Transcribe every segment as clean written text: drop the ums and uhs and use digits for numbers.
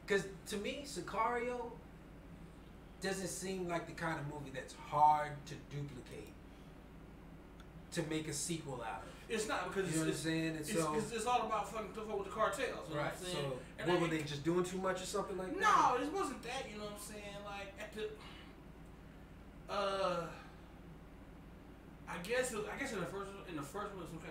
Because to me, Sicario doesn't seem like the kind of movie that's hard to duplicate to make a sequel out of. It's not because you know what I'm saying? It's all about fucking with the cartels. You know right. What I'm saying? So and what were they just doing too much or something like that? No, it wasn't that. You know what I'm saying? Like at the, I guess in the first one, it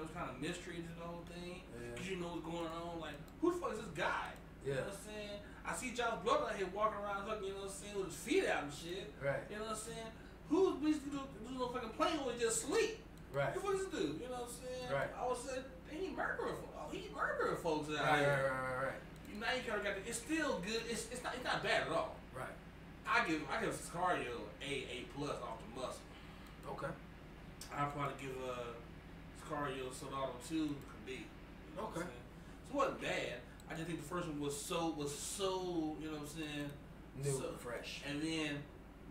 was kind of mystery to the whole thing because you know what's going on. Like who the fuck is this guy? Yeah. You know what I'm saying? I see Josh Brother out here walking around fucking, you know what I'm saying, with his feet out and shit. Right. You know what I'm saying? Who's basically doing no fucking plane when he just sleep? Right. What the fuck is this dude? You know what I'm saying? Right. I was saying, he murdering folks out here. Right. Now you kind of got it's still good. It's not bad at all. Right. I give Sicario A plus off the muscle. Okay. I'd probably give Sicario Soldado 2 could be. You know okay. What so it wasn't bad. I just think the first one was so you know what I'm saying? New, fresh. And then,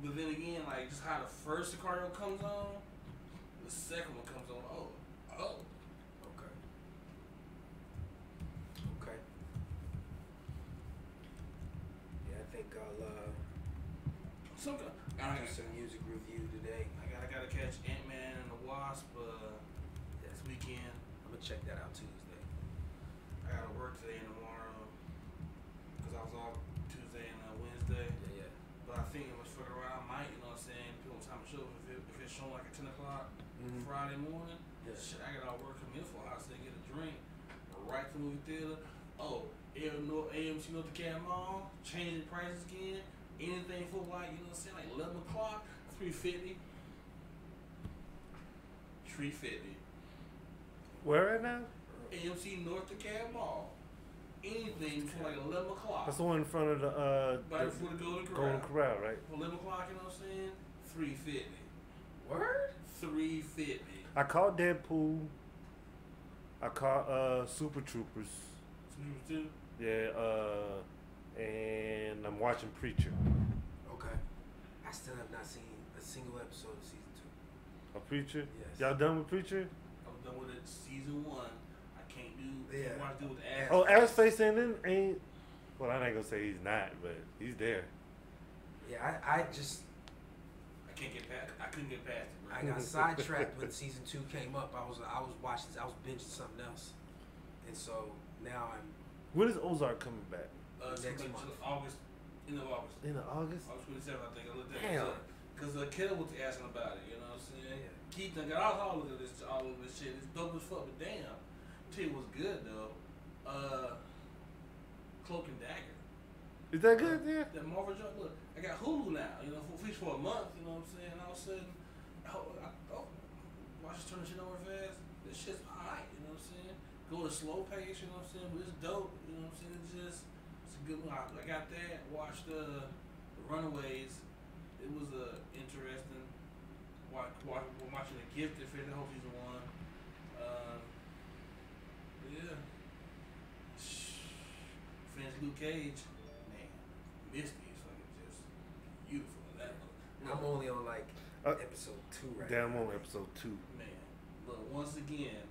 but then again, like just how the first Sicario comes on, the second one comes on. Oh. Okay. Yeah, I think I'll do some music review today. I gotta catch Ant-Man and the Wasp this weekend. I'm gonna check that out Tuesday. I gotta work today and tomorrow because I was off Tuesday and Wednesday. Yeah. But I think it was fucking around. I might, you know what I'm saying, depending on time of show. If it's showing like at 10 o'clock Friday morning, shit, I gotta work come in for a house to get a drink, right to the movie theater. Oh, AMC North Cat Mall, changing prices again. Anything for like, you know what I'm saying, like 11 o'clock, $350. $350. Where right now? AMC North Cat Mall. Anything for like 11 o'clock. That's the one in front of the right before the Golden Corral, right? For 11 o'clock, you know what I'm saying? $350. Word? $350. I caught Deadpool. I caught Super Troopers. Super Troopers 2? Yeah, and I'm watching Preacher. Okay. I still have not seen a single episode of season 2. Of Preacher? Yes. Y'all done with Preacher? I'm done with it. Season 1. I can't do. Yeah. What I do with Ass. Oh, Ass-Face ain't. Well, I ain't gonna say he's not, but he's there. Yeah, I can't get past. I couldn't get past it. Bro. I got sidetracked when season 2 came up. I was watching. I was binging something else, and so now I'm. When is Ozark coming back? Next month. August. End of August. In August? August 27th, I think. I looked at Damn. it. Because Killer was asking about it. You know what I'm saying? Yeah. Keith done got all of this shit. It's dope as fuck, but damn. Tell you what's good though. Cloak and Dagger. Is that good? Yeah. That Marvel joint. Look, I got Hulu now. You know, for at least for a month. You know what I'm saying? And all of a sudden, watch this turn the shit over fast. This shit's alright. You know what I'm saying? Go at a slow pace. You know what I'm saying? But it's dope. You know what I'm saying? It's a good one. I got that. Watched the Runaways. It was interesting. Watching The Gifted for the whole season 1. Yeah. Finished Luke Cage. Man, Misty is fucking just beautiful. That I'm only on like episode 2 right Damn, now. I'm on episode 2. Man, look, once again,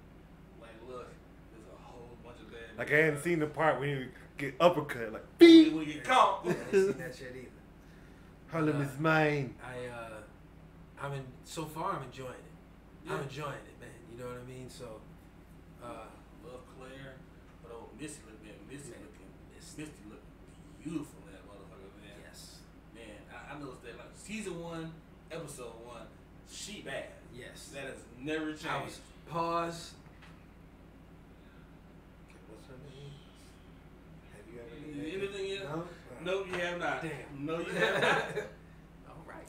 like, look, there's a whole bunch of bad. Like, I hadn't seen the part when you get uppercut, like, beep! When you get caught. I ain't seen that shit either. Harlem is mine. So far I'm enjoying it. Yeah. I'm enjoying it, man. You know what I mean? So, love Claire, but Misty looking beautiful in that motherfucker, man. yes. Man, I noticed that like season 1, episode 1, she bad. Yes. That has never changed. I was pause. Okay, what's her name? Have you ever Anything yet? No? No, you have not. Damn. No, you have not. All right.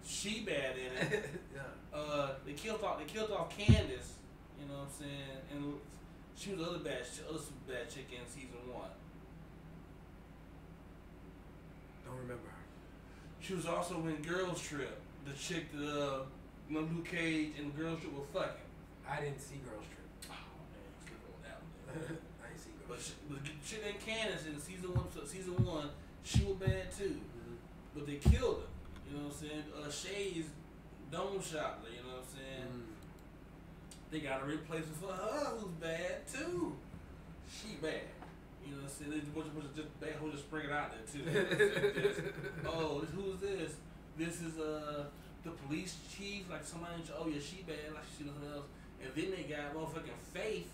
She bad in it. Yeah. They killed off Candace. You know what I'm saying? And she was the other super bad chick in season 1. Don't remember her. She was also in Girls Trip. The chick that Luke Cage and the Girls Trip were fucking. I didn't see Girls Trip. Oh man, sleep on that one. I didn't see Girls Trip. But the chick named Candace in season 1, she was bad too. Mm-hmm. But they killed her. You know what I'm saying? Shay's dome shot her. You know what I'm saying? Mm. They got a replacement for her who's bad too. She bad. You know what I'm I'm saying? There's a bunch of just bad hoes just spring it out there too. Oh, who's this? This is the police chief, like somebody. Oh yeah, she bad, like she nothing else. And then they got motherfucking Faith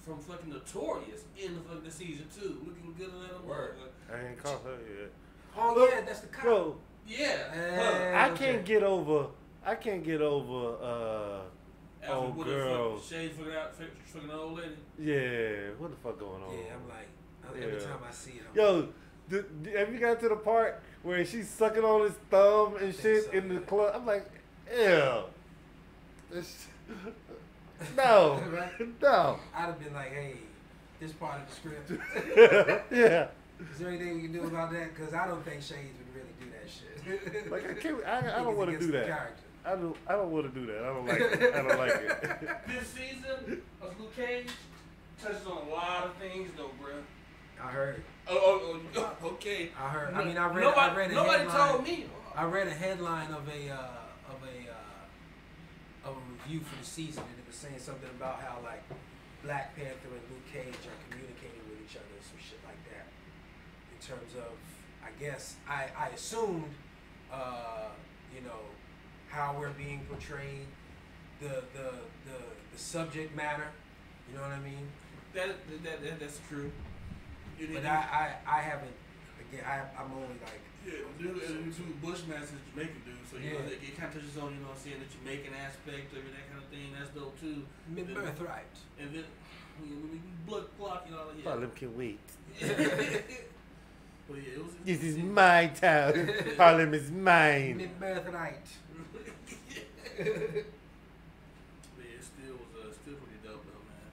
from fucking Notorious in the fucking season 2, looking good in that word. I ain't caught her yet. Oh Look, yeah, that's the cop. Yo, Yeah. I can't get over. Oh girl. Shade fucking old lady. Yeah, what the fuck going on? Yeah, I'm like, every time I see it, yo, have you got to the part where she's sucking on his thumb and shit so, in the club? I'm like, ew. No, right? No. I'd have been like, hey, this part of the script. Yeah. Is there anything we can do about that? Because I don't think Shades would really do that shit. Like I don't want to do that. Character. I don't want to do that. I don't like it. I don't like it. This season of Luke Cage touches on a lot of things, though, bro. I heard it. Oh, okay. I heard. I mean, I read a nobody headline. told me. I read a headline of a review for the season, and it was saying something about how like Black Panther and Luke Cage are communicating with each other and some shit like that. In terms of, I guess I assumed, you know, how we're being portrayed, the subject matter. You know what I mean? That's true. But I haven't. Again, I'm only like. Yeah, two Bushmasters Jamaican dudes, so you know it kind of touches on, you know what I'm saying, the Jamaican aspect of it, that kind of thing. That's dope too. Birthright. And then we blood clock, you know. Yeah. Harlem can wait. But yeah, it was. This is my town. Harlem is mine. Birthright. But yeah, it still was still pretty dope though, man.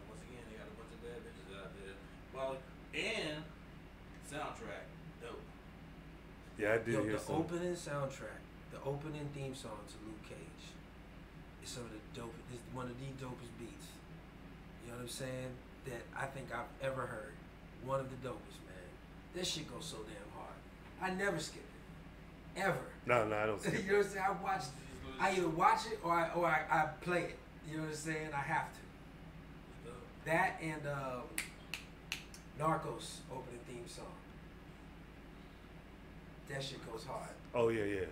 Once again, they got a bunch of bad bitches out there. Well, and soundtrack, dope. Yeah, I did hear the some. opening soundtrack, the opening theme song to Luke Cage is some of the dopest. It's one of the dopest beats. You know what I'm saying? That I think I've ever heard. One of the dopest, man. This shit goes so damn hard. I never skip it, ever. No, I don't skip it. You know what I'm saying? I either watch it or I play it. You know what I'm saying? I have to. That and Narcos opening theme song. That shit goes hard. Oh yeah.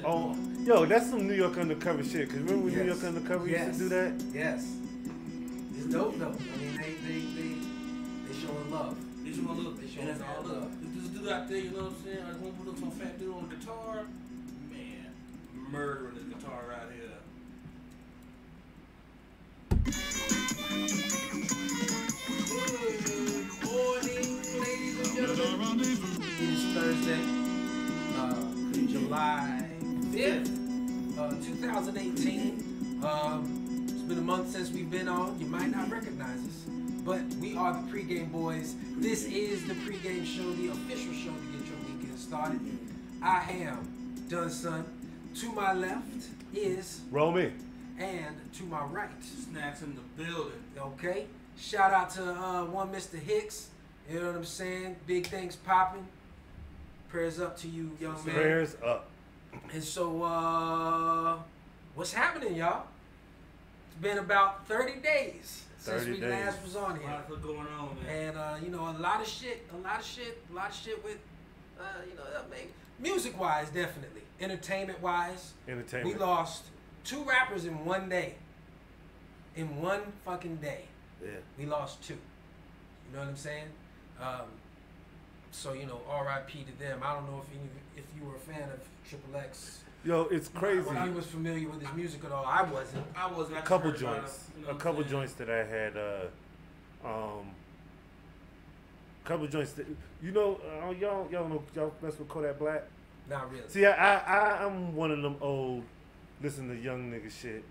Oh, yo, that's some New York Undercover shit. Cause remember when New York Undercover used to do that? Yes. It's dope though. I mean, they showing love. They showing love. They showing all love. This dude out there, you know what I'm saying? Like, one put some fat dude on the guitar. Man, murdering this guitar right here. Good morning, ladies and gentlemen. It is Thursday, July 5th, 2018. It's been a month since we've been on. You might not recognize us, but we are the Pregame Boys. This is the Pregame Show, the official show to get your weekend started. I am Dunson. To my left is Romy. And to my right, Snacks in the building. Okay. Shout out to one Mr. Hicks. You know what I'm saying? Big things popping. Prayers up to you, young man. Prayers up. And so, what's happening, y'all? It's been about 30 days since we last was on here. A lot of going on, man. And you know, a lot of shit with, you know, maybe music-wise, definitely. Entertainment-wise, we lost 2 rappers in one day. In one fucking day. Yeah. We lost 2. You know what I'm saying? So, you know, R.I.P. to them. I don't know if you were a fan of Triple X. Yo, it's crazy. When he was familiar with his music at all. I wasn't. A couple joints. You know a couple joints that I had. Couple joints that, you know, y'all know, y'all mess with Kodak Black? Not really. See, I'm one of them old, listen to young nigga shit.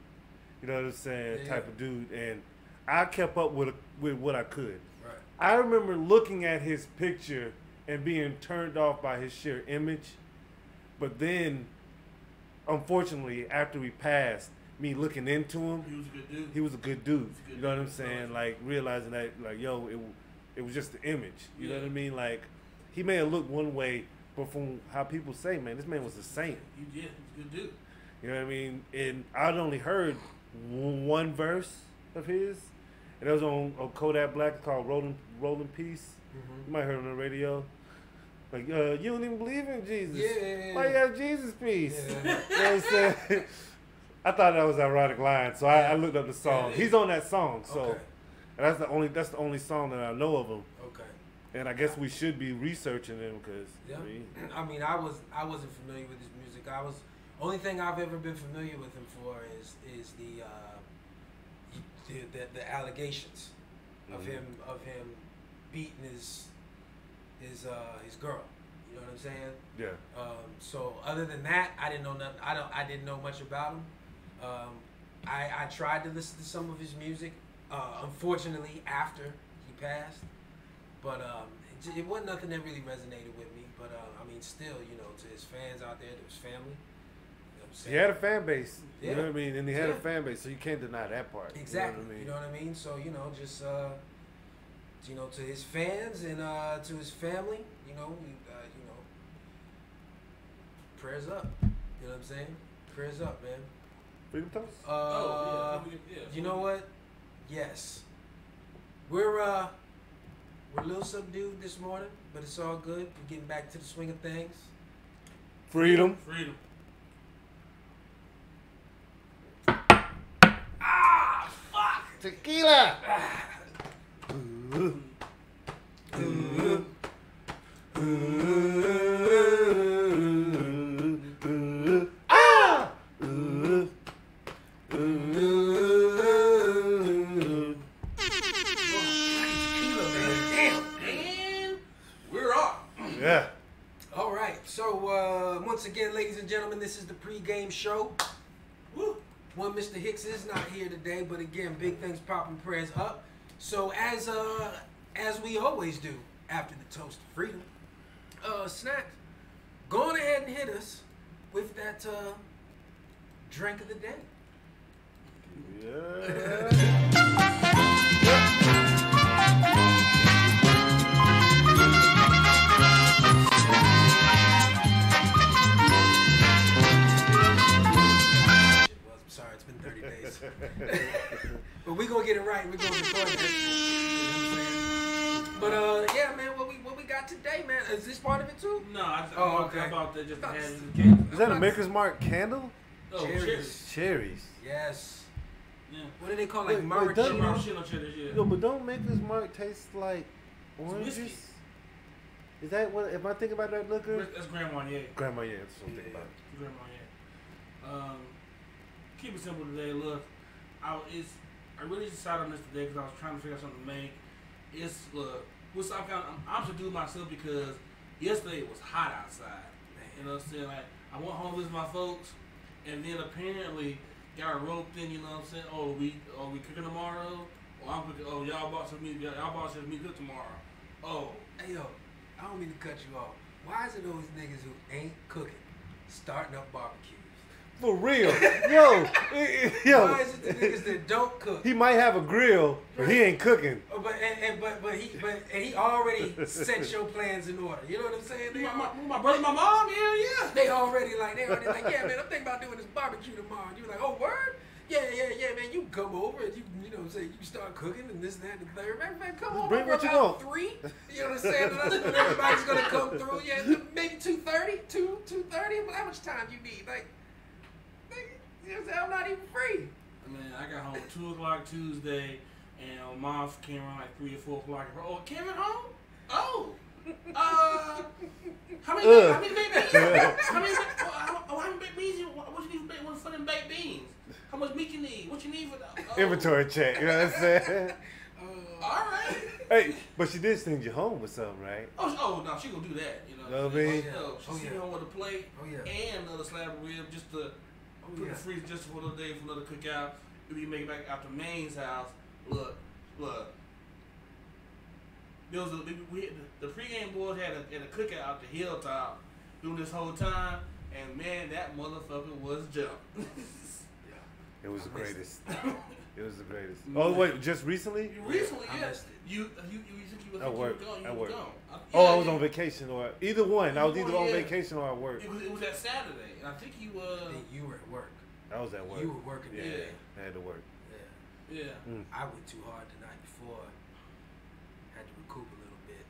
You know what I'm saying? Yeah. Type of dude. And I kept up with what I could. Right. I remember looking at his picture and being turned off by his sheer image. But then, unfortunately, after we passed, me looking into him, He was a good dude. he was a good dude. You know what I'm saying? Like, realizing that, like, yo, It was just the image. You know Yeah. what I mean? Like, he may have looked one way, but from how people say, man, this man was a saint. He did. He's a good dude. You know what I mean? And I'd only heard one verse of his, and it was on Kodak Black called Rolling Peace. You might have heard it on the radio. Like, you don't even believe in Jesus. Yeah. Why you have Jesus peace? Yeah. You know what I'm saying? I thought that was an ironic line, so I looked up the song. Yeah. He's on that song, so Okay. and that's the only song that I know of him. Okay. And I guess we should be researching him because Yeah. I mean, I wasn't familiar with his music. Only thing I've ever been familiar with him for is the allegations of him beating his girl. You know what I'm saying? yeah. So other than that, I didn't know nothing. I didn't know much about him. I tried to listen to some of his music. Unfortunately, after he passed, but it wasn't nothing that really resonated with me. But I mean, still, you know, to his fans out there, to his family. You know what I'm saying? He had a fan base. You Yeah. know what I mean? And he had a Yeah. fan base, so you can't deny that part. Exactly. You know what I mean? So, you know, just you know, to his fans and to his family, you know, prayers up. You know what I'm saying? Prayers up, man. Freedom toast? You know what? Yes. We're a little subdued this morning, but it's all good. We're getting back to the swing of things. Freedom. Freedom. Ah, fuck! Tequila. Yeah. All right. So once again, ladies and gentlemen, this is the pregame show. Woo. One Mr. Hicks is not here today, but again, big things popping, prayers up. So as we always do after the toast of freedom, Snacks, go on ahead and hit us with that drink of the day. Yeah. I'm sorry, it's been 30 days. But we gonna get it right. We're gonna record it. You know what I'm saying? But yeah, man, what we got today, man? Is this part of it too? No, I okay. about that just No, had this- in the case. Is that a Maker's Mark candle? Oh, Cherries. cherries. Cherries. Yes. Yeah. What do they call like Wait, maraschino? Maraschino cherries, yeah. Yo, but don't Maker's Mark taste like oranges? whiskey. Is that what? Am I thinking about that liquor? That's Grand Marnier. Grandma, yeah, that's what I'm thinking about. Grand Marnier. Keep it simple today. Look, I really decided on this today because I was trying to figure out something to make. I'm to do myself because yesterday it was hot outside. You know what I'm saying? Like, I went home with my folks, and then apparently got roped in. You know what I'm saying? Oh, we cooking tomorrow? Or I'm cooking. Oh, y'all bought some meat. Y'all bought some meat cook tomorrow. Oh, Hey yo, I don't mean to cut you off. Why is it those niggas who ain't cooking starting up barbecues? For real, yo, Why is it the niggas that don't cook? He might have a grill, but he ain't cooking. But he already set your plans in order. You know what I'm saying? my brother, my mom, yeah. They already like, yeah, man, I'm thinking about doing this barbecue tomorrow. And you're like, oh, word? Yeah, man. You come over and you know what I'm saying, you start cooking and this and that and the third. Man, come on, Bring what you about want. 3. You know what I'm saying? And that's when everybody's gonna come through. Yeah, maybe 2:30, 2:30. How much time you need? Like, you know what I'm saying? I'm not even free. Man, I got home 2 o'clock Tuesday, and my mom came around like 3 or 4 o'clock. Oh, Kevin home? Oh, how many baked beans? How many baked beans? What you need for them baked beans? How much meat you need? What you need for that? Oh. Inventory check, you know what I'm saying? All right. Hey, but she did send you home with something, right? Oh no, she gonna do that. You know. Know what I mean? She sent me home with a plate and another slab of rib just to put in the freezer just for another day for another cookout. We make it back out to Maine's house. Look. There was the pregame boys had a cookout out the hilltop doing this whole time, and man, that motherfucker was jump. It was the greatest. It was the greatest. Oh wait, just recently? Recently, I yeah. missed it. You think you At work. were gone. At You work. were gone. I was on vacation or either one. I was either on Yeah. vacation or at work. It was that Saturday, and I think you I think you were at work. I was at work. You were working. Yeah, I had to work. Yeah. Yeah. I went too hard the night before. Had to recoup a little bit.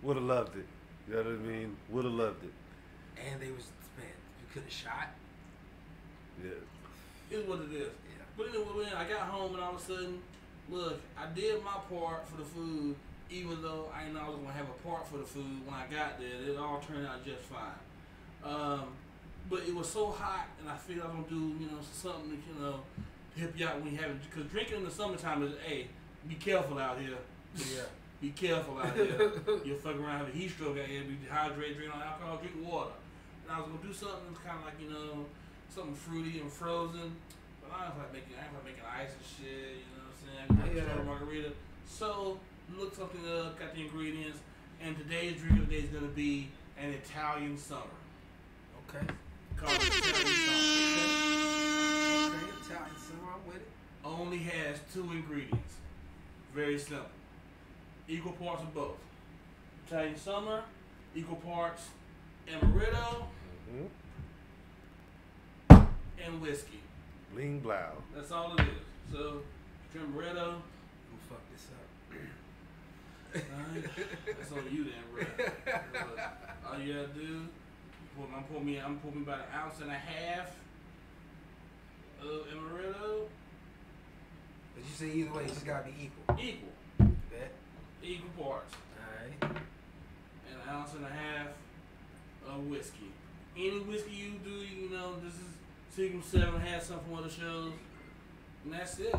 Would have loved it. You know what I mean? Would have loved it. And they was, man, you could have shot. Yeah. It's what it is. Yeah. But anyway, I got home and all of a sudden, look, I did my part for the food, even though I didn't know I was gonna have a part for the food. When I got there, it all turned out just fine. But it was so hot, and I figured I was gonna do, something to, help you out when you have it. Because drinking in the summertime is, hey, be careful out here. Yeah. Be careful out here. You'll fuck around, have a heat stroke out here, be dehydrated, drink on alcohol, drink water. And I was gonna do something that's kind of like, something fruity and frozen. But I ain't like making ice and shit, you know what I'm saying? I got a margarita. So, look something up, got the ingredients, and today's drink of the day is gonna be an Italian summer. Okay. Called Italian summer. Okay, Italian summer, I'm with it. Only has 2 ingredients. Very simple. Equal parts of both. Italian summer, equal parts amaretto and whiskey. Bling blow. That's all it is. So, amaretto. Who fucked this up? That's on you then, bro. All you gotta do, I'm pour me about 1.5 ounces of amaretto. But you say either way, it's just gotta be equal. Equal. Bet. Equal parts. Alright. And 1.5 ounces of whiskey. Any whiskey you do, this is Signal 7, had some from other shows. And that's it.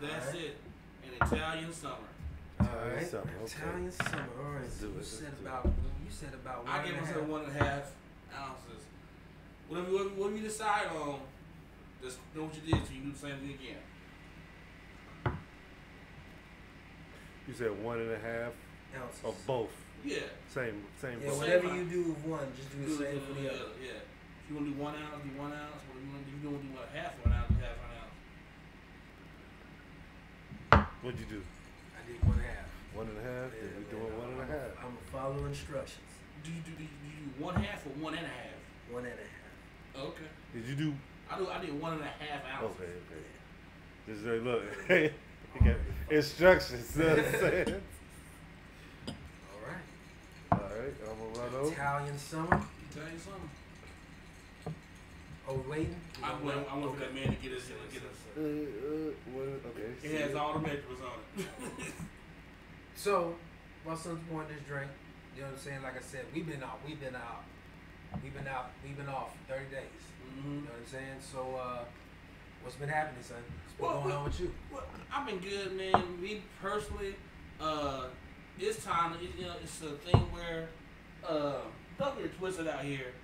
That's it. An Italian summer. Alright. Summer, okay. Italian summer. Alright. Let's do it, You let's said do about you said about I gave myself 1.5 ounces. Whatever you decide on, just know what you did so you do the same thing again. You said 1.5 ounces of both. Yeah. Same. Yeah, both. whatever you do with one, just do the same for the other. Yeah. If you want to do 1 ounce, do 1 ounce. What if you want to do half 1 ounce, do half 1 ounce. What'd you do? I did 1/2. 1.5. Then we doing 1.5. I'm gonna follow instructions. Do you do 1/2 or 1.5? 1.5. Okay. Did you do? I did 1.5 ounces. Okay. Just say, look. Hey, you got instructions. You know what I'm saying? All right. I'm gonna run over. Italian summer. Italian summer. Oh, we waiting? I went for that man to get us. Okay. It has all the measurements on it. So, what's the point of this drink? You know what I'm saying? Like I said, we've been off 30 days. Mm-hmm. You know what I'm saying? So, what's been happening, son? What's Well, going on with you? Well, I've been good, man. Me personally, it's time. It's a thing where don't get twisted out here.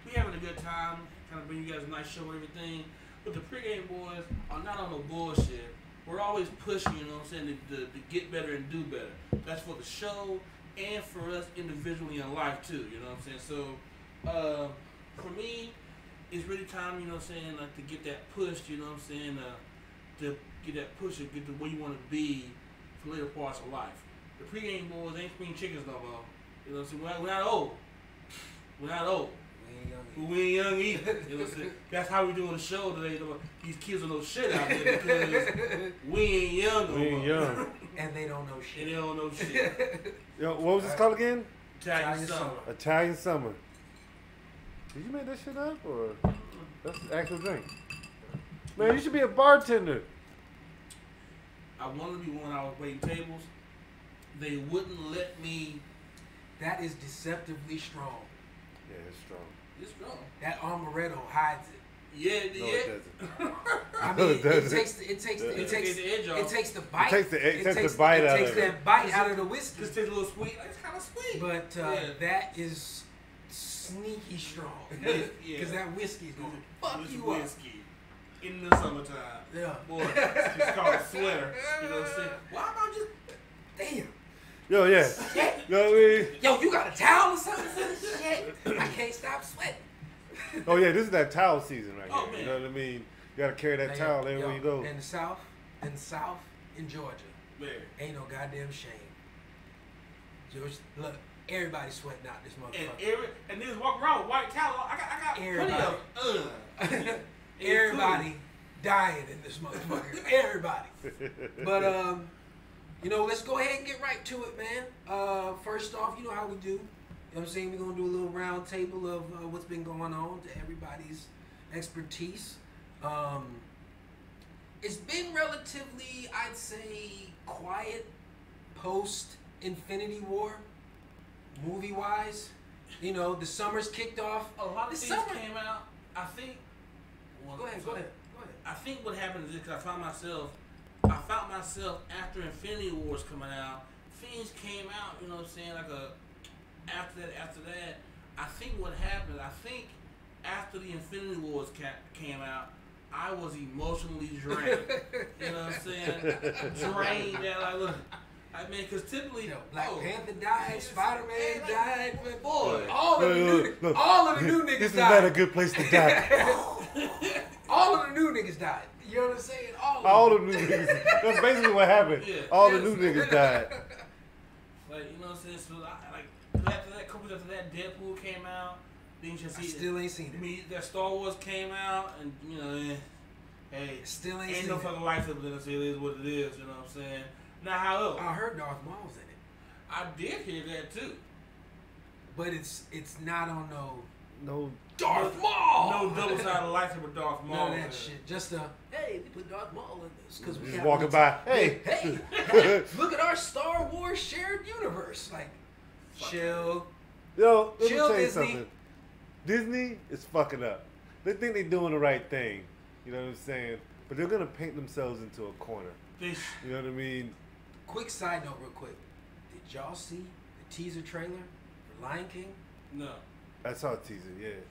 We having a good time, trying to bring you guys a nice show and everything. But the pregame boys are not on no bullshit. We're always pushing, you know what I'm saying, to get better and do better. That's for the show and for us individually in life too. You know what I'm saying? So, for me, it's really time, you know what I'm saying, like to get that push, you know what I'm saying, to get that push and get to where you want to be for later parts of life. The pregame boys ain't spring chickens no more. You know what I'm saying? We're not old. We're not old. We ain't young either. You know what I'm saying? That's how we doing the show today. These kids are no shit out there because we ain't young no more. We ain't young. And they don't know shit. And they don't know shit. Yo, what was this called again? Italian summer. Italian summer. Did you make that shit up or that's the actual drink? Man, you should be a bartender. I wanted to be one. I was waiting tables. They wouldn't let me. That is deceptively strong. Yeah, it's strong. It's strong. That amaretto hides it. Yeah, No, yeah. it doesn't. I No, mean, it doesn't. it takes the edge off. It takes the bite. It takes the bite out of it. It takes that bite out of the whiskey. Just tastes a little sweet. It's kind of sweet. But Yeah. that is sneaky strong. Yeah. Because that whiskey is going to fuck It's you up. whiskey in the summertime. Yeah. Boy, it's called a sweater. You know what I'm saying? Why am I just... Damn. Yo, yeah. Shit. You know what I mean? Yo, you got a towel or something for this shit? I can't stop sweating. Oh yeah, this is that towel season right Oh, here. man. You know what I mean? You gotta carry that towel everywhere you go. In the South, in Georgia, ain't no goddamn shame. George, look, everybody sweating out this motherfucker. And niggas walk around with white towel. I got plenty of everybody dying in this motherfucker. Everybody. But you know, let's go ahead and get right to it, man. First off, you know how we do. You know what I'm saying? We're gonna do a little round table of what's been going on to everybody's expertise. It's been relatively, I'd say, quiet post Infinity War, movie wise. You know, the summer's kicked off. A lot of things came out. I think. Go ahead. I think what happened is because I found myself after Infinity War's coming out, things came out. You know what I'm saying? Like after that. I think what happened. I think after the Infinity Wars came out, I was emotionally drained. You know what I'm saying? Drained. That look. I mean, because typically, Black Panther died, Spider-Man died, boy. All of the new niggas died. This is not a good place to die. All of the new niggas died. You know what I'm saying? All the new niggas. That's basically what happened. Yeah. All the new niggas died. Like, you know what I'm saying? So, after that, couple after that, Deadpool came out. Still ain't seen it. That Star Wars came out, and you know, hey, still ain't seen no fucking lightsaber in it. So it is what it is. You know what I'm saying? Now, however, I heard Darth Maul's in it. I did hear that too. But it's not on no Darth Maul. No double-sided lightsaber Darth Maul. None of that shit. Just hey, we put Darth Maul in this because we just walking by. Hey, look at our Star Wars shared universe. Like, chill. Yo, let me chill, tell you Disney. something. Disney is fucking up. They think they're doing the right thing. You know what I'm saying? But they're gonna paint themselves into a corner. You know what I mean? Quick side note, real quick. Did y'all see the teaser trailer for Lion King? No. I saw a teaser, yeah.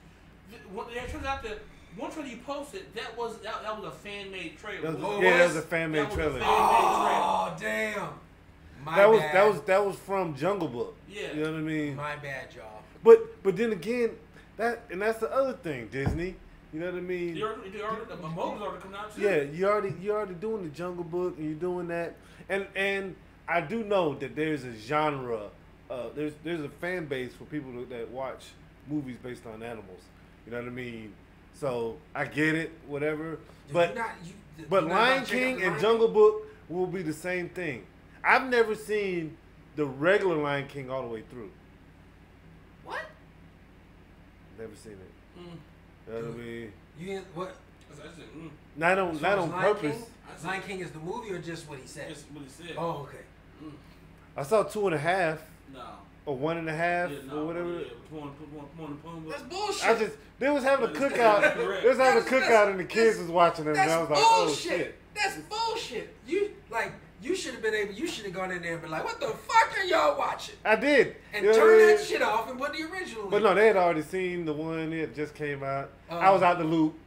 It turns out that one trailer you posted, that was a fan-made trailer. That was a fan-made trailer. Oh, damn. That was from Jungle Book. Yeah. You know what I mean? My bad, y'all. But then again, that's the other thing, Disney. You know what I mean? The movie's already coming out too. Yeah, you already doing the Jungle Book, and you're doing that, and I do know that there's a genre, there's a fan base for people that watch movies based on animals. You know what I mean? So I get it, whatever. But Lion King and Jungle Book will be the same thing. I've never seen the regular Lion King all the way through. What? Never seen it. You know what I mean? You what? Not on purpose. Lion King is the movie or just what he said? Just what he said. Oh, okay. I saw 2.5. No. Or 1.5 or whatever. Yeah, that's bullshit. They was having a cookout. They was having a cookout and the kids was watching it, and I was like, oh shit. That's bullshit. You should have been able. You should have gone in there and been like, "What the fuck are y'all watching?" I did. And turn that shit off and put the original. But no, they had already seen the one that just came out. I was out the loop.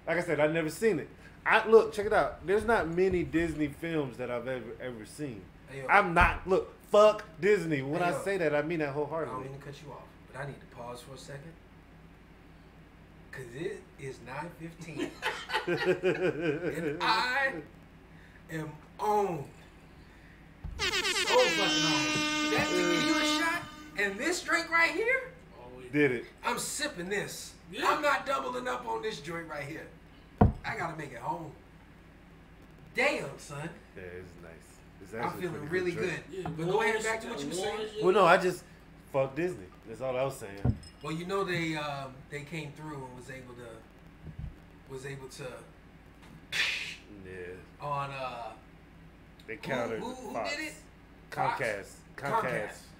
Like I said, I'd never seen it. Look, check it out. There's not many Disney films that I've ever seen. I'm not. Look, fuck Disney. When I say that, I mean that wholeheartedly. I don't mean to cut you off, but I need to pause for a second. Cause it is 9:15, and I am on. So fucking on. That tequila shot and this drink right here. Did it? I'm sipping this. Yeah. I'm not doubling up on this joint right here. I gotta make it home. Damn, son. Yeah, it's nice. It's I'm feeling really good. Yeah, but go ahead back to what you were saying. Well, no, I just fuck Disney. That's all I was saying. Well, you know they came through and was able to Yeah. on They countered who Fox. did it? Comcast.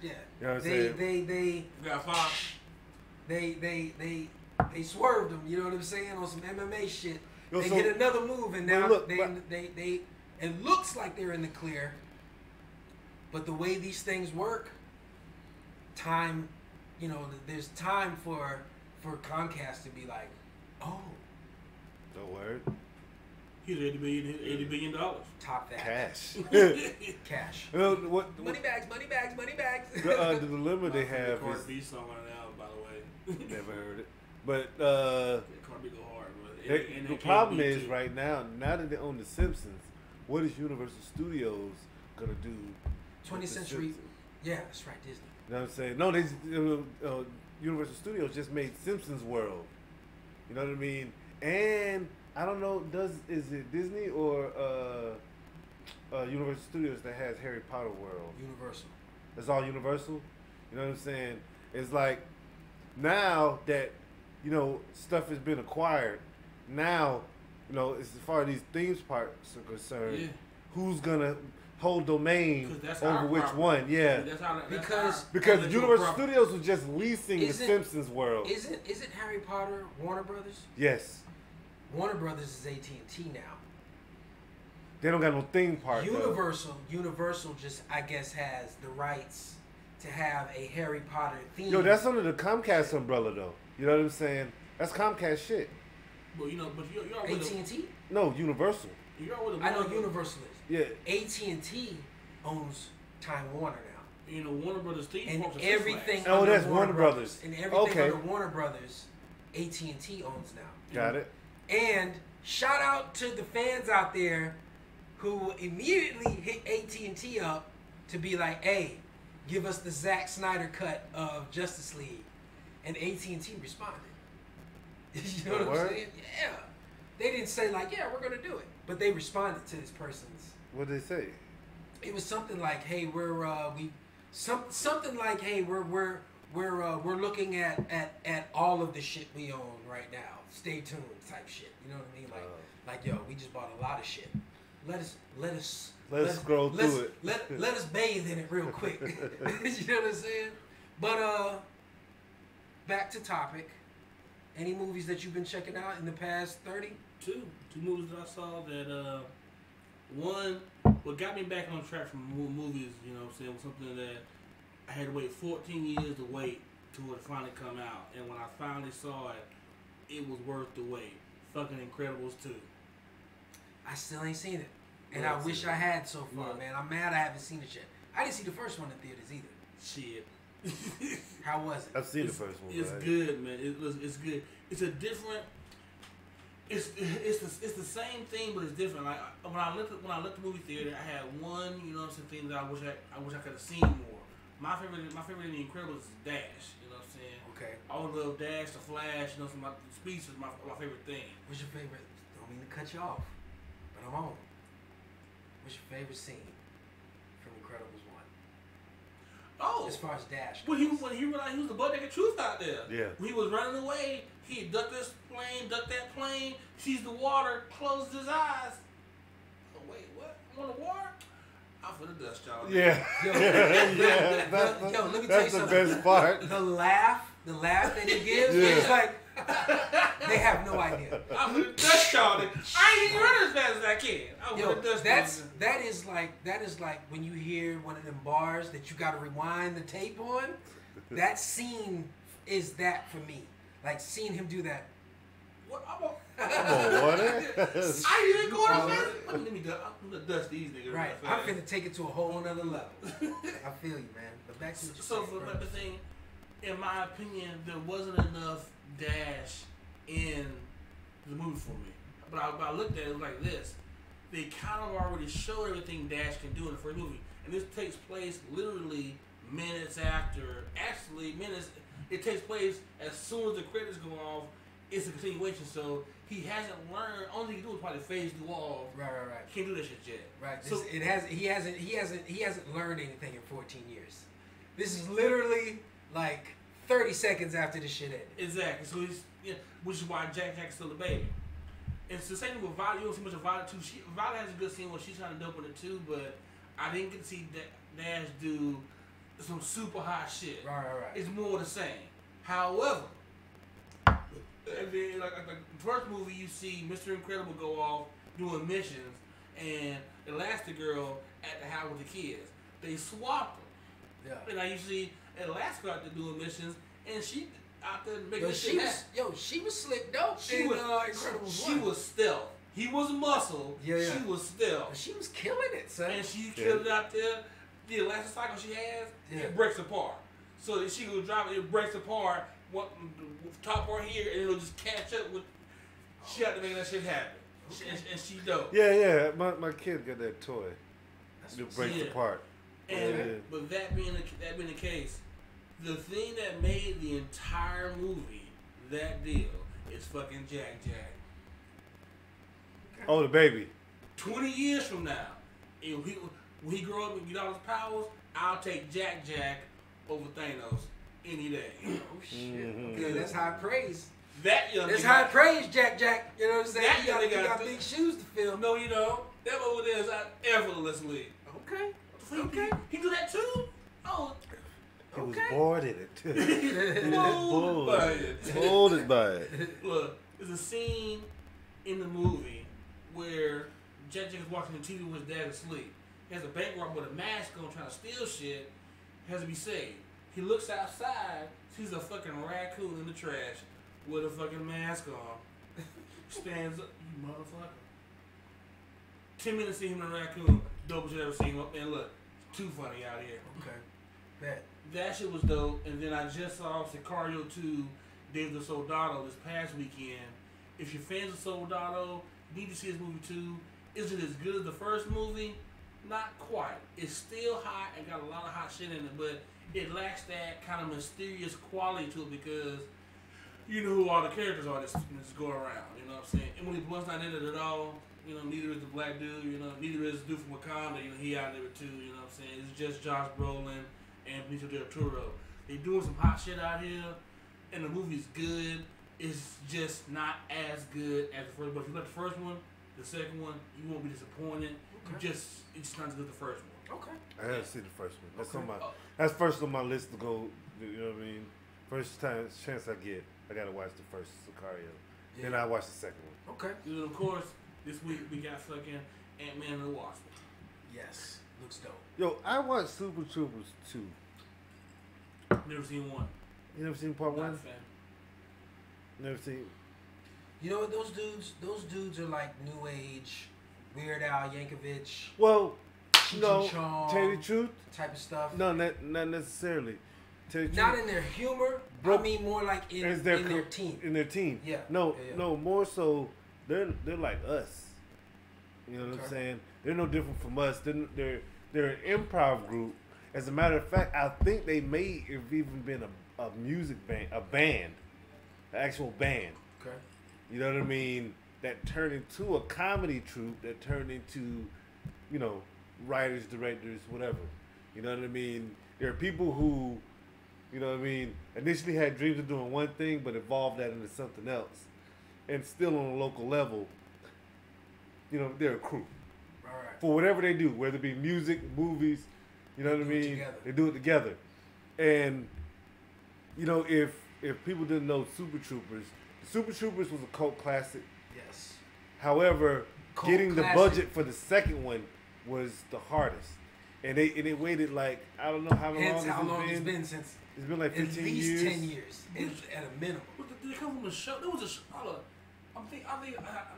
Yeah. You know what I'm saying? We got Fox. They swerved them, you know what I'm saying, on some MMA shit. Yo, they so- hit another move and now look, they it looks like they're in the clear. But the way these things work, time, you know, there's time for Comcast to be like, oh, The word. He's $80 billion. top that. Cash. Cash. What, Money bags. the dilemma they have Cardi is B song right now, by the way. never heard it, but Cardi B go hard, but The problem is right now that they own The Simpsons, what is Universal Studios gonna do? 20th Century. Yeah, that's right, Disney. You know what I'm saying? No, they Universal Studios just made Simpsons World. You know what I mean? And I don't know, is it Disney or Universal Studios that has Harry Potter World? Universal. It's all Universal. You know what I'm saying? It's like now that stuff has been acquired. Now, as far as these themes parks are concerned, who's gonna hold domain over which one? Yeah, because Universal Studios was just leasing the Simpsons World. Isn't Harry Potter Warner Brothers? Yes. Warner Brothers is AT&T now. They don't got no theme park. Universal just, I guess, has the rights to have a Harry Potter theme. Yo, that's under the Comcast umbrella, though. You know what I'm saying? That's Comcast shit. But you're AT&T? No, Universal. I know Universal is. Yeah. AT&T owns Time Warner now. Warner Brothers theme and parks are everything. Oh, that's Warner Brothers. And everything under Warner Brothers, AT&T owns now. Got it. And shout out to the fans out there who immediately hit AT&T up to be like, hey, give us the Zack Snyder cut of Justice League. And AT&T responded. You know what I'm saying? Yeah. They didn't say like, yeah, we're going to do it. But they responded to this person's. What did they say? It was something like, hey, something like, hey, we're looking at all of the shit we own right now. Stay tuned type shit. You know what I mean? Like yo, we just bought a lot of shit. Let us scroll through it. Let us bathe in it real quick. You know what I'm saying? But back to topic. Any movies that you've been checking out in the past 30? Two movies that I saw that one, what got me back on track from movies, you know what I'm saying, was something that I had to wait 14 years to wait till it finally come out. And when I finally saw it, it was worth the wait. Fucking Incredibles 2. I still ain't seen it. And I wish I had so far, man. I'm mad I haven't seen it yet. I didn't see the first one in theaters either. Shit. How was it? I've seen the first one. It's good, man. It's good. It's a different. It's the same thing, but it's different. Like when I left the movie theater, I had one, thing that I wish I could have seen more. My favorite in The Incredibles is Dash. You know what I'm saying? Okay. I would love Dash, the Flash. Some of my Speech is my favorite thing. What's your favorite? Don't mean to cut you off, but I'm on. What's your favorite scene from Incredibles 1? Oh, as far as Dash. When he realized he was the butt naked truth out there. Yeah. When he was running away, he ducked this plane, ducked that plane, sees the water, closed his eyes. Oh wait, what? I'm on the water? I'm for the dust, y'all. Yeah. Yo, let me tell you something. That's the best part. The laugh that he gives, it's like they have no idea. I'm for the dust, y'all. I ain't even running as fast as I can. I'm for the dust. That is like when you hear one of them bars that you got to rewind the tape on. That scene is that for me. Like seeing him do that. What? What? I ain't going as fast. I'm gonna dust these niggas. Right. I'm gonna take it to a whole nother level. I feel you, man. But back to what you're saying. So the thing, in my opinion, there wasn't enough Dash in the movie for me. But I looked at it like this. They kind of already showed everything Dash can do in the first movie. And this takes place literally minutes after. Actually, minutes. It takes place as soon as the credits go off. It's a continuation, so he hasn't learned. Only thing he can do is probably phase the wall. Right. Can't do that shit yet. Right. So he hasn't learned anything in 14 years. This is literally like 30 seconds after this shit ended. Exactly. So he's which is why Jack's still a baby. And it's the same with Violet. You don't see much of Violet too. Violet has a good scene where she's trying to dope in it too, but I didn't get to see Dash do some super hot shit. Right. It's more the same. However, and then, like the first movie, you see Mr. Incredible go off doing missions, and Elastigirl at the house with the kids. They swapped them. Yeah. And I usually Elastigirl out there doing missions, and she out there making shit happen. She was slick dope. She was stealth. He was muscle. Yeah. She was stealth. She was killing it, son. And she killed it out there. The elastic cycle she has, it breaks apart. So that she goes drive it breaks apart. What top part here, and it'll just catch up with. She had to make that shit happen. Okay. And she dope. Yeah. My kid got that toy. It breaks apart. And but that being the case, the thing that made the entire movie that deal is fucking Jack Jack. Oh, the baby. 20 years from now, when he grow up and get all his powers, I'll take Jack Jack over Thanos any day. Oh shit. Okay, that's high praise. That's high praise, Jack Jack. You know what I'm saying? He got big shoes to fill. No, you don't. That over there is effortlessly. Okay. He do that too? Oh. He was bored in it. Bored by it. Look, there's a scene in the movie where Jack Jack is watching the TV with his dad asleep. He has a bank robber with a mask on trying to steal shit. Has to be saved. He looks outside, sees a fucking raccoon in the trash with a fucking mask on. Stands up, you motherfucker. 10 minutes see him in a raccoon. Dopest you ever seen him. And look, too funny out here. Okay. Bet. That shit was dope. And then I just saw Sicario 2, Days of Soldado this past weekend. If you're fans of Soldado, you need to see this movie too. Is it as good as the first movie? Not quite. It's still hot and got a lot of hot shit in it, but it lacks that kind of mysterious quality to it because you know who all the characters are that's go around. You know what I'm saying? Emily Blunt's not in it at all. You know, neither is the black dude. You know, neither is the dude from Wakanda. You know, he out there too. You know what I'm saying? It's just Josh Brolin and Benicio del Toro. They doing some hot shit out here, and the movie's good. It's just not as good as the first. But if you like the first one, the second one, you won't be disappointed. Okay. It's not as good as the first one. Okay. I haven't seen the first one. That's Okay. that's first on my list to go. You know what I mean? First chance I get, I gotta watch the first Sicario. Yeah. Then I watch the second one. Okay. And then of course, this week we got fucking Ant-Man and the Wasp. Yes. Looks dope. Yo, I watched Super Troopers 2. Never seen one. You never seen part Not a one? fan. Never seen. You know what? Those dudes are like new age, Weird Al Yankovic. Well, Cheech no. and Chong Tell you the truth. type of stuff. No, not necessarily. Tell you the Not truth. in their humor. Bro, I mean more like in their team. In their team. Yeah. No, Yeah. no. More so, they're like us. You know what I'm Okay. saying? They're no different from us. They're an improv group. As a matter of fact, I think they may have even been a music band, an actual band. Okay. You know what I mean? That turned into a comedy troupe. That turned into, you know, writers, directors, whatever. You know what I mean? There are people who, you know what I mean, initially had dreams of doing one thing, but evolved that into something else. And still on a local level, you know, they're a crew. All right. For whatever they do, whether it be music, movies, you know what I They do it mean? together. They do it together. And, you know, if people didn't know Super Troopers was a cult classic. Yes. However, Cult getting the classic. budget for the second one was the hardest. And they waited like, I don't know how long, Hence how it's long been. it's been since. It's been like At 15 least years. 10 years. At a minimum. Did they come from a show? There was a show. I know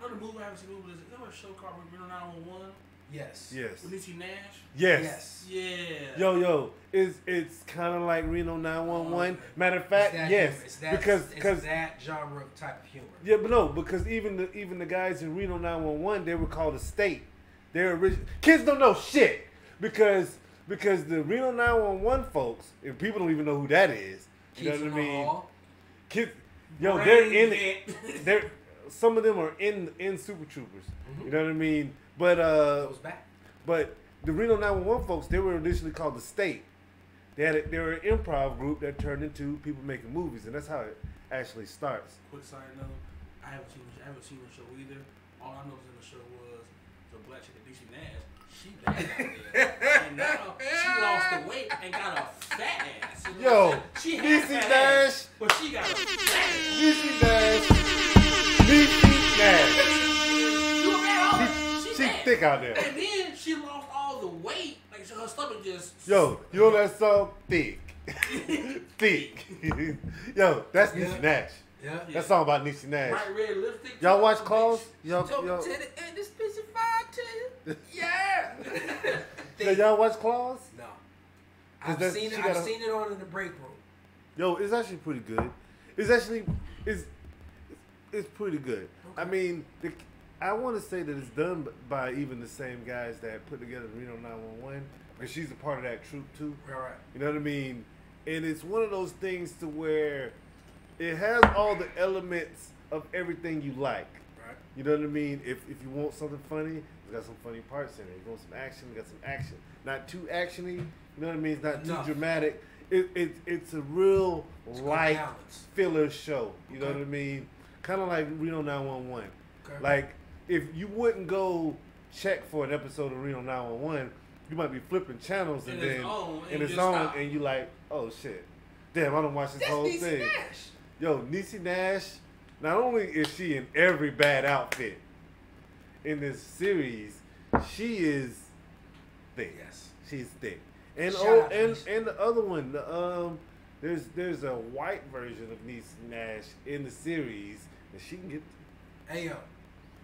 the movie. I haven't seen the movie. Is there a show called Reno 911 Yes. Yes. with Niecy Nash? Yes. Yeah. Yo, it's kind of like Reno 911. Oh, Matter of fact, It's that yes, humor. It's because that genre of type of humor. yeah, but no, because even the guys in Reno 911, they were called a state. They're kids don't know shit because the Reno 911 folks, and people don't even know who that is. You Kids know in what I the mean? hall. Kids, yo, Brain they're in dead. it. They're some of them are in Super Troopers. Mhm. You know what I mean? But Goes back. But the Reno 911 folks, they were initially called the State. They were an improv group that turned into people making movies, and that's how it actually starts. Quick side note: I haven't seen the show either. All I noticed in the show was the black chick, Niecy Nash. She bad out there, and now she lost the weight and got a fat ass. You know Yo, what I'm saying? She had Niecy a fat Nash. ass, but she got a fat ass. Niecy Nash. Niecy Nash. You bad, She bad. thick out there. And then she lost all the weight. Like her stomach just. Yo, you know that song? Thick. Thick. Yo, that's Yeah. Niecy Nash. Yeah. That song about Niecy Nash. Bright red lipstick. Y'all watch bitch. Claws? Y'all, And this specified to you. Yeah. y'all watch Claws? No. 'Cause I've seen she it. got I've a- seen it on in the break room. Yo, it's actually pretty good. It's it's pretty good. Okay. I mean, I want to say that it's done by even the same guys that put together Reno 911, because she's a part of that troupe too. Right. You know what I mean? And it's one of those things to where it has all the elements of everything you like. Right. You know what I mean? If you want something funny, it's got some funny parts in it. You want some action, it got some action. Not too actiony. You know what I mean? It's not too dramatic. It's a real light filler show. You know what I mean? Kind of like Reno 911. Okay. Like, if you wouldn't go check for an episode of Reno 911, you might be flipping channels and then it's on and you like, oh shit, damn, I don't watch this whole Niecy thing. Nash. Yo, Niecy Nash, not only is she in every bad outfit in this series, she is thick. Yes, she's thick. And and the other one, there's a white version of Niecy Nash in the series, and she can get. Hey yo,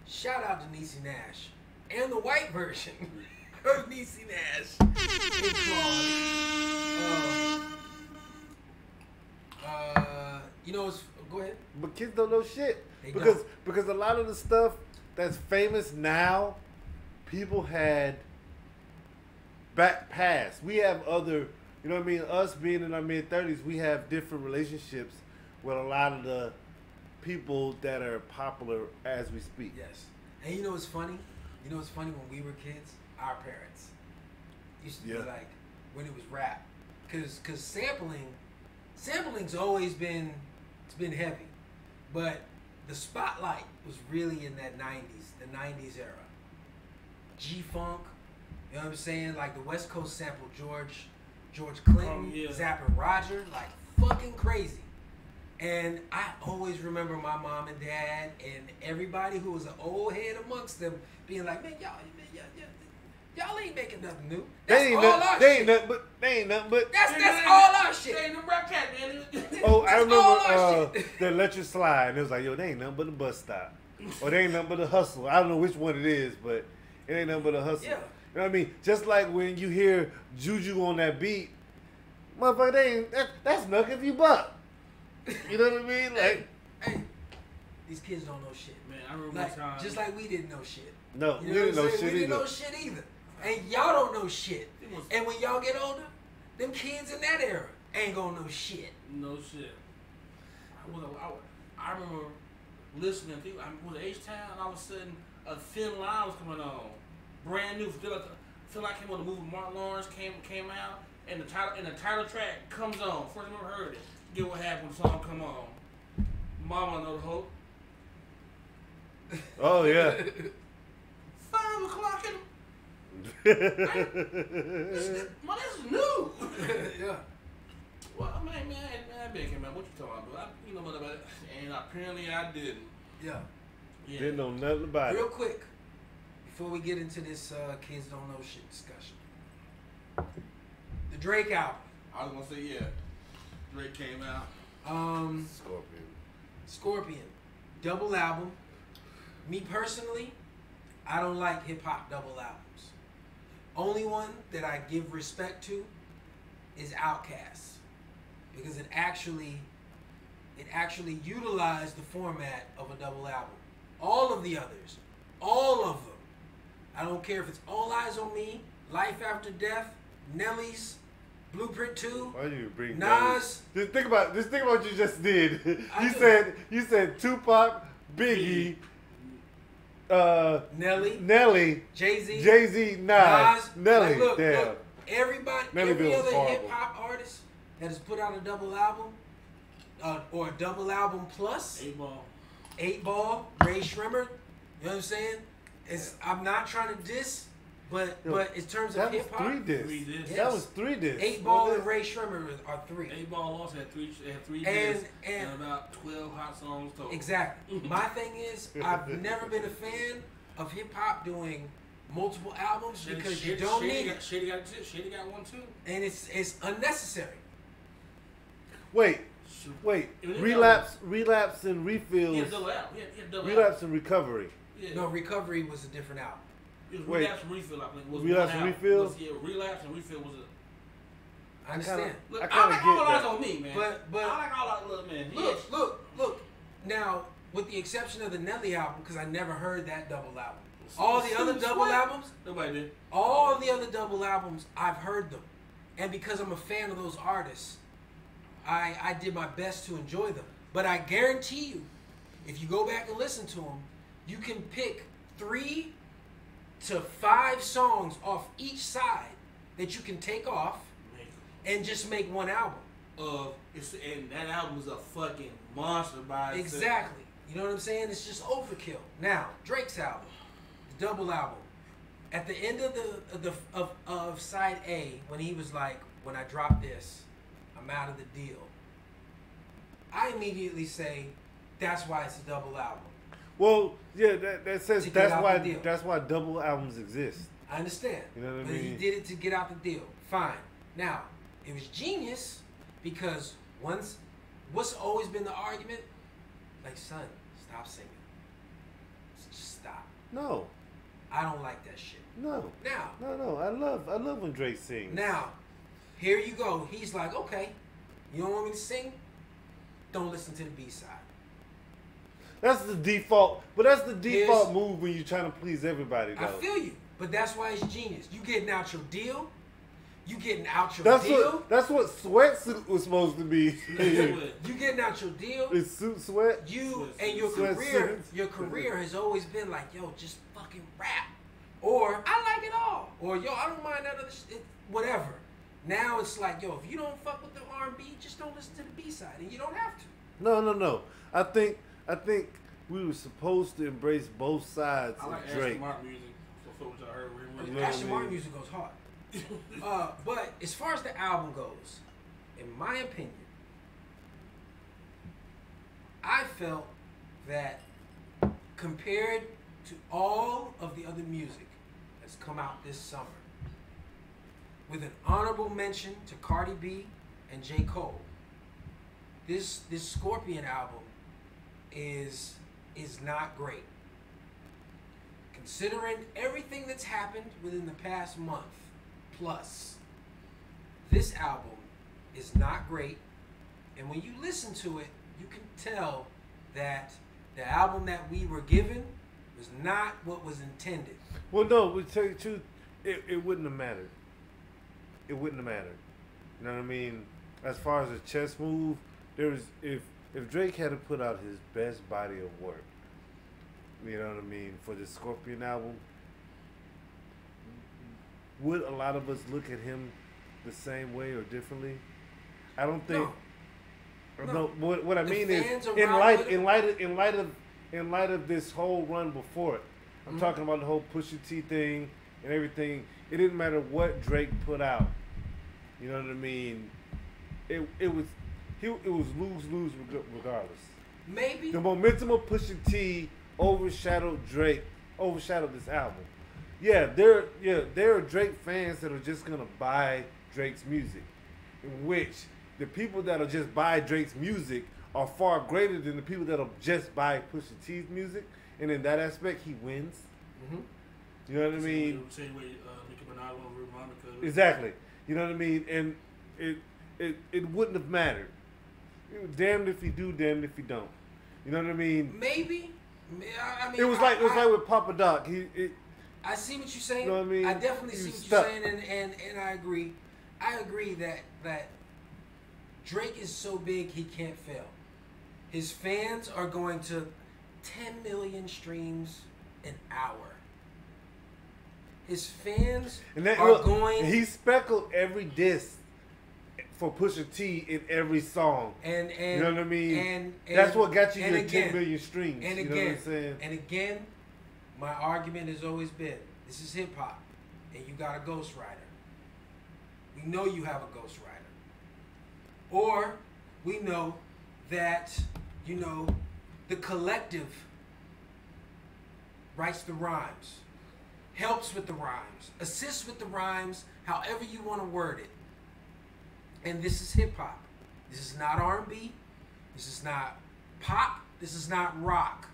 shout out to Niecy Nash and the white version of Niecy Nash. You know, go ahead. But kids don't know shit because a lot of the stuff that's famous now, people had back past. We have other, you know what I mean? Us being in our mid-30s, we have different relationships with a lot of the people that are popular as we speak. Yes. And you know what's funny? You know what's funny? When we were kids, our parents used to be like, when it was rap. Because sampling's always been, it's been heavy. But the spotlight was really in that 90s, the 90s era. G-Funk, you know what I'm saying? Like the West Coast sampled George Clinton, Zapp and Roger, like fucking crazy. And I always remember my mom and dad and everybody who was an old head amongst them being like, man, y'all ain't making nothing new. That's all our shit. They ain't nothing but. That's all our shit. They ain't no rap cat, man. Oh, I remember the Let You Slide, and it was like, yo, they ain't nothing but a bus stop. Or they ain't nothing but a hustle. I don't know which one it is, but it ain't nothing but a hustle. Yeah. You know what I mean? Just like when you hear Juju on that beat, motherfucker, that's Nuck if you buck. You know what I mean? Like, hey, these kids don't know shit. Man, I remember like, time. just like we didn't know shit. No, you know we didn't know shit We either. didn't know shit either. And y'all don't know shit. And when y'all get older, them kids in that era ain't gonna know shit. No shit. I remember listening. I was H-Town, and all of a sudden, a Thin Line was coming on. Brand new. Feel like came on the movie. Martin Lawrence came out, and the title track comes on. First time I ever heard it. Get what happened when the song come on. Mama know the hope. Oh yeah. 5 o'clock in this is new. Yeah. Well, man, that big came out. What you talking about? You know what about it? And apparently I didn't. Yeah. Didn't know nothing about Real it. quick, before we get into this kids don't know shit discussion. The Drake album. I was gonna say Drake came out. Scorpion. Double album. Me personally, I don't like hip hop double albums. Only one that I give respect to is Outkast, because it actually utilized the format of a double album. All of the others, all of them. I don't care if it's All Eyes on Me, Life After Death, Nelly's, Blueprint 2, Why you bring Nas. Just think about what you just did. You said Tupac, Biggie, Nelly, Jay-Z, Nas, Nelly. Like, look, damn. Everybody, Nelly every was other horrible. hip hop artist that has put out a double album, or a double album plus, 8 Ball, Ray Shrimmer, you know what I'm saying? I'm not trying to diss, but in terms of hip hop, that was 3 discs. Yes. That was 3 discs. 8 Ball and Ray Shrimmer are 3. 8 Ball also had three discs and about 12 hot songs total. Exactly. My thing is, I've never been a fan of hip hop doing multiple albums because you don't need it. Shady got one too. And it's unnecessary. Wait. Relapse and refills. He had double album. Relapse and recovery. Yeah. No, Recovery was a different album. It was Relapse and Refill, I think. Relapse and Refill? Relapse and Refill was I understand. I like All Eyes on Me, man. But I like All Eyes, look, man. Look. Now, with the exception of the Nelly album, because I never heard that double album. All the other double albums, nobody did. All the other double albums, I've heard them, and because I'm a fan of those artists, I did my best to enjoy them. But I guarantee you, if you go back and listen to them, you can pick 3 to 5 songs off each side that you can take off and just make one album. And that album was a fucking monster by itself. Exactly. You know what I'm saying? It's just overkill. Now, Drake's album, the double album. At the end of side A, when he was like, "When I drop this, I'm out of the deal," I immediately say, that's why it's a double album. Well, yeah, that says that's why double albums exist. I understand. You know what I mean? But he did it to get out the deal. Fine. Now, it was genius because what's always been the argument? Like, son, stop singing. Just stop. No. I don't like that shit. No. Now. No. I love when Drake sings. Now, here you go. He's like, okay, you don't want me to sing? Don't listen to the B-side. That's the default, but that's the default move when you're trying to please everybody, though. I feel you, but that's why it's genius. You getting out your deal. You getting out your deal. That's what Sweatsuit was supposed to be. You getting out your deal. It's Suit Sweat. You and your career. Your career has always been like, yo, just fucking rap, or I like it all, or yo, I don't mind that other shit, whatever. Now it's like, yo, if you don't fuck with the R&B, just don't listen to the B-side, and you don't have to. No. I think we were supposed to embrace both sides of Drake. Aston Martin music. So what y'all heard, Aston Martin music goes hard. But as far as the album goes, in my opinion, I felt that compared to all of the other music that's come out this summer, with an honorable mention to Cardi B and J. Cole, this Scorpion album is not great. Considering everything that's happened within the past month plus, this album is not great. And when you listen to it, you can tell that the album that we were given was not what was intended. Well, no, to tell you the truth, it wouldn't have mattered. It wouldn't have mattered. You know what I mean? As far as a chess move, there was if Drake had to put out his best body of work, you know what I mean, for the Scorpion album, would a lot of us look at him the same way or differently? I don't think. No. What I mean is, in light of this whole run before it, I'm talking about the whole Pusha T thing and everything. It didn't matter what Drake put out. You know what I mean? It was lose regardless. Maybe the momentum of Pusha T overshadowed this album. Yeah, there are Drake fans that are just gonna buy Drake's music, in which the people that'll just buy Drake's music are far greater than the people that'll just buy Pusha T's music, and in that aspect, he wins. Mm-hmm. You know what I mean? Exactly. You know what I mean? And it wouldn't have mattered. Damned if you do, damned if you don't. You know what I mean? Maybe. I mean, it was like with Papa Doc. I see what you're saying. You know what I mean? I definitely see what you're saying, and I agree. I agree that Drake is so big he can't fail. His fans are going to 10 million streams an hour. His fans are going. He speckled every disc for Pusha T in every song. And you know what I mean? And that's what got you your 10 million streams. And you again, know what I'm saying? And again, my argument has always been, this is hip hop, and you got a ghostwriter. We know you have a ghostwriter. Or we know that, the collective writes the rhymes, helps with the rhymes, assists with the rhymes, however you want to word it. And this is hip hop. This is not R&B. This is not pop. This is not rock.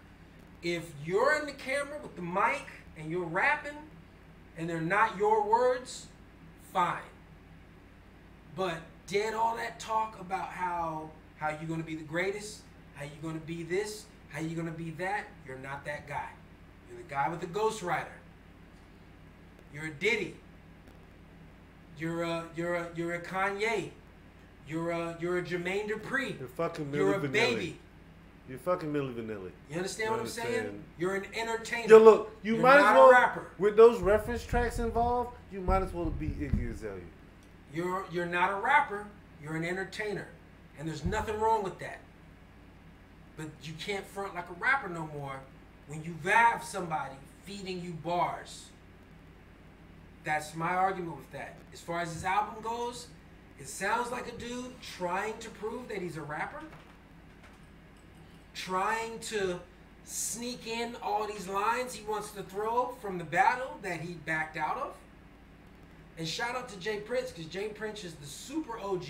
If you're in the camera with the mic and you're rapping and they're not your words, fine. But dead all that talk about how you're going to be the greatest, how you're going to be this, How you gonna be that? You're not that guy. You're the guy with the Ghost Rider. You're a Diddy. You're a Kanye. You're a Jermaine Dupri. You're fucking Milli You're a Vanilli. baby. You're fucking Milli Vanilli. You understand what I'm saying? You're an entertainer. Yo, look, you You're might not as well, a rapper. with those reference tracks involved, you might as well be Iggy Azalea. You're not a rapper. You're an entertainer, and there's nothing wrong with that. But you can't front like a rapper no more when you have somebody feeding you bars. That's my argument with that. As far as this album goes, it sounds like a dude trying to prove that he's a rapper, trying to sneak in all these lines he wants to throw from the battle that he backed out of. And shout out to Jay Prince, because Jay Prince is the super OG.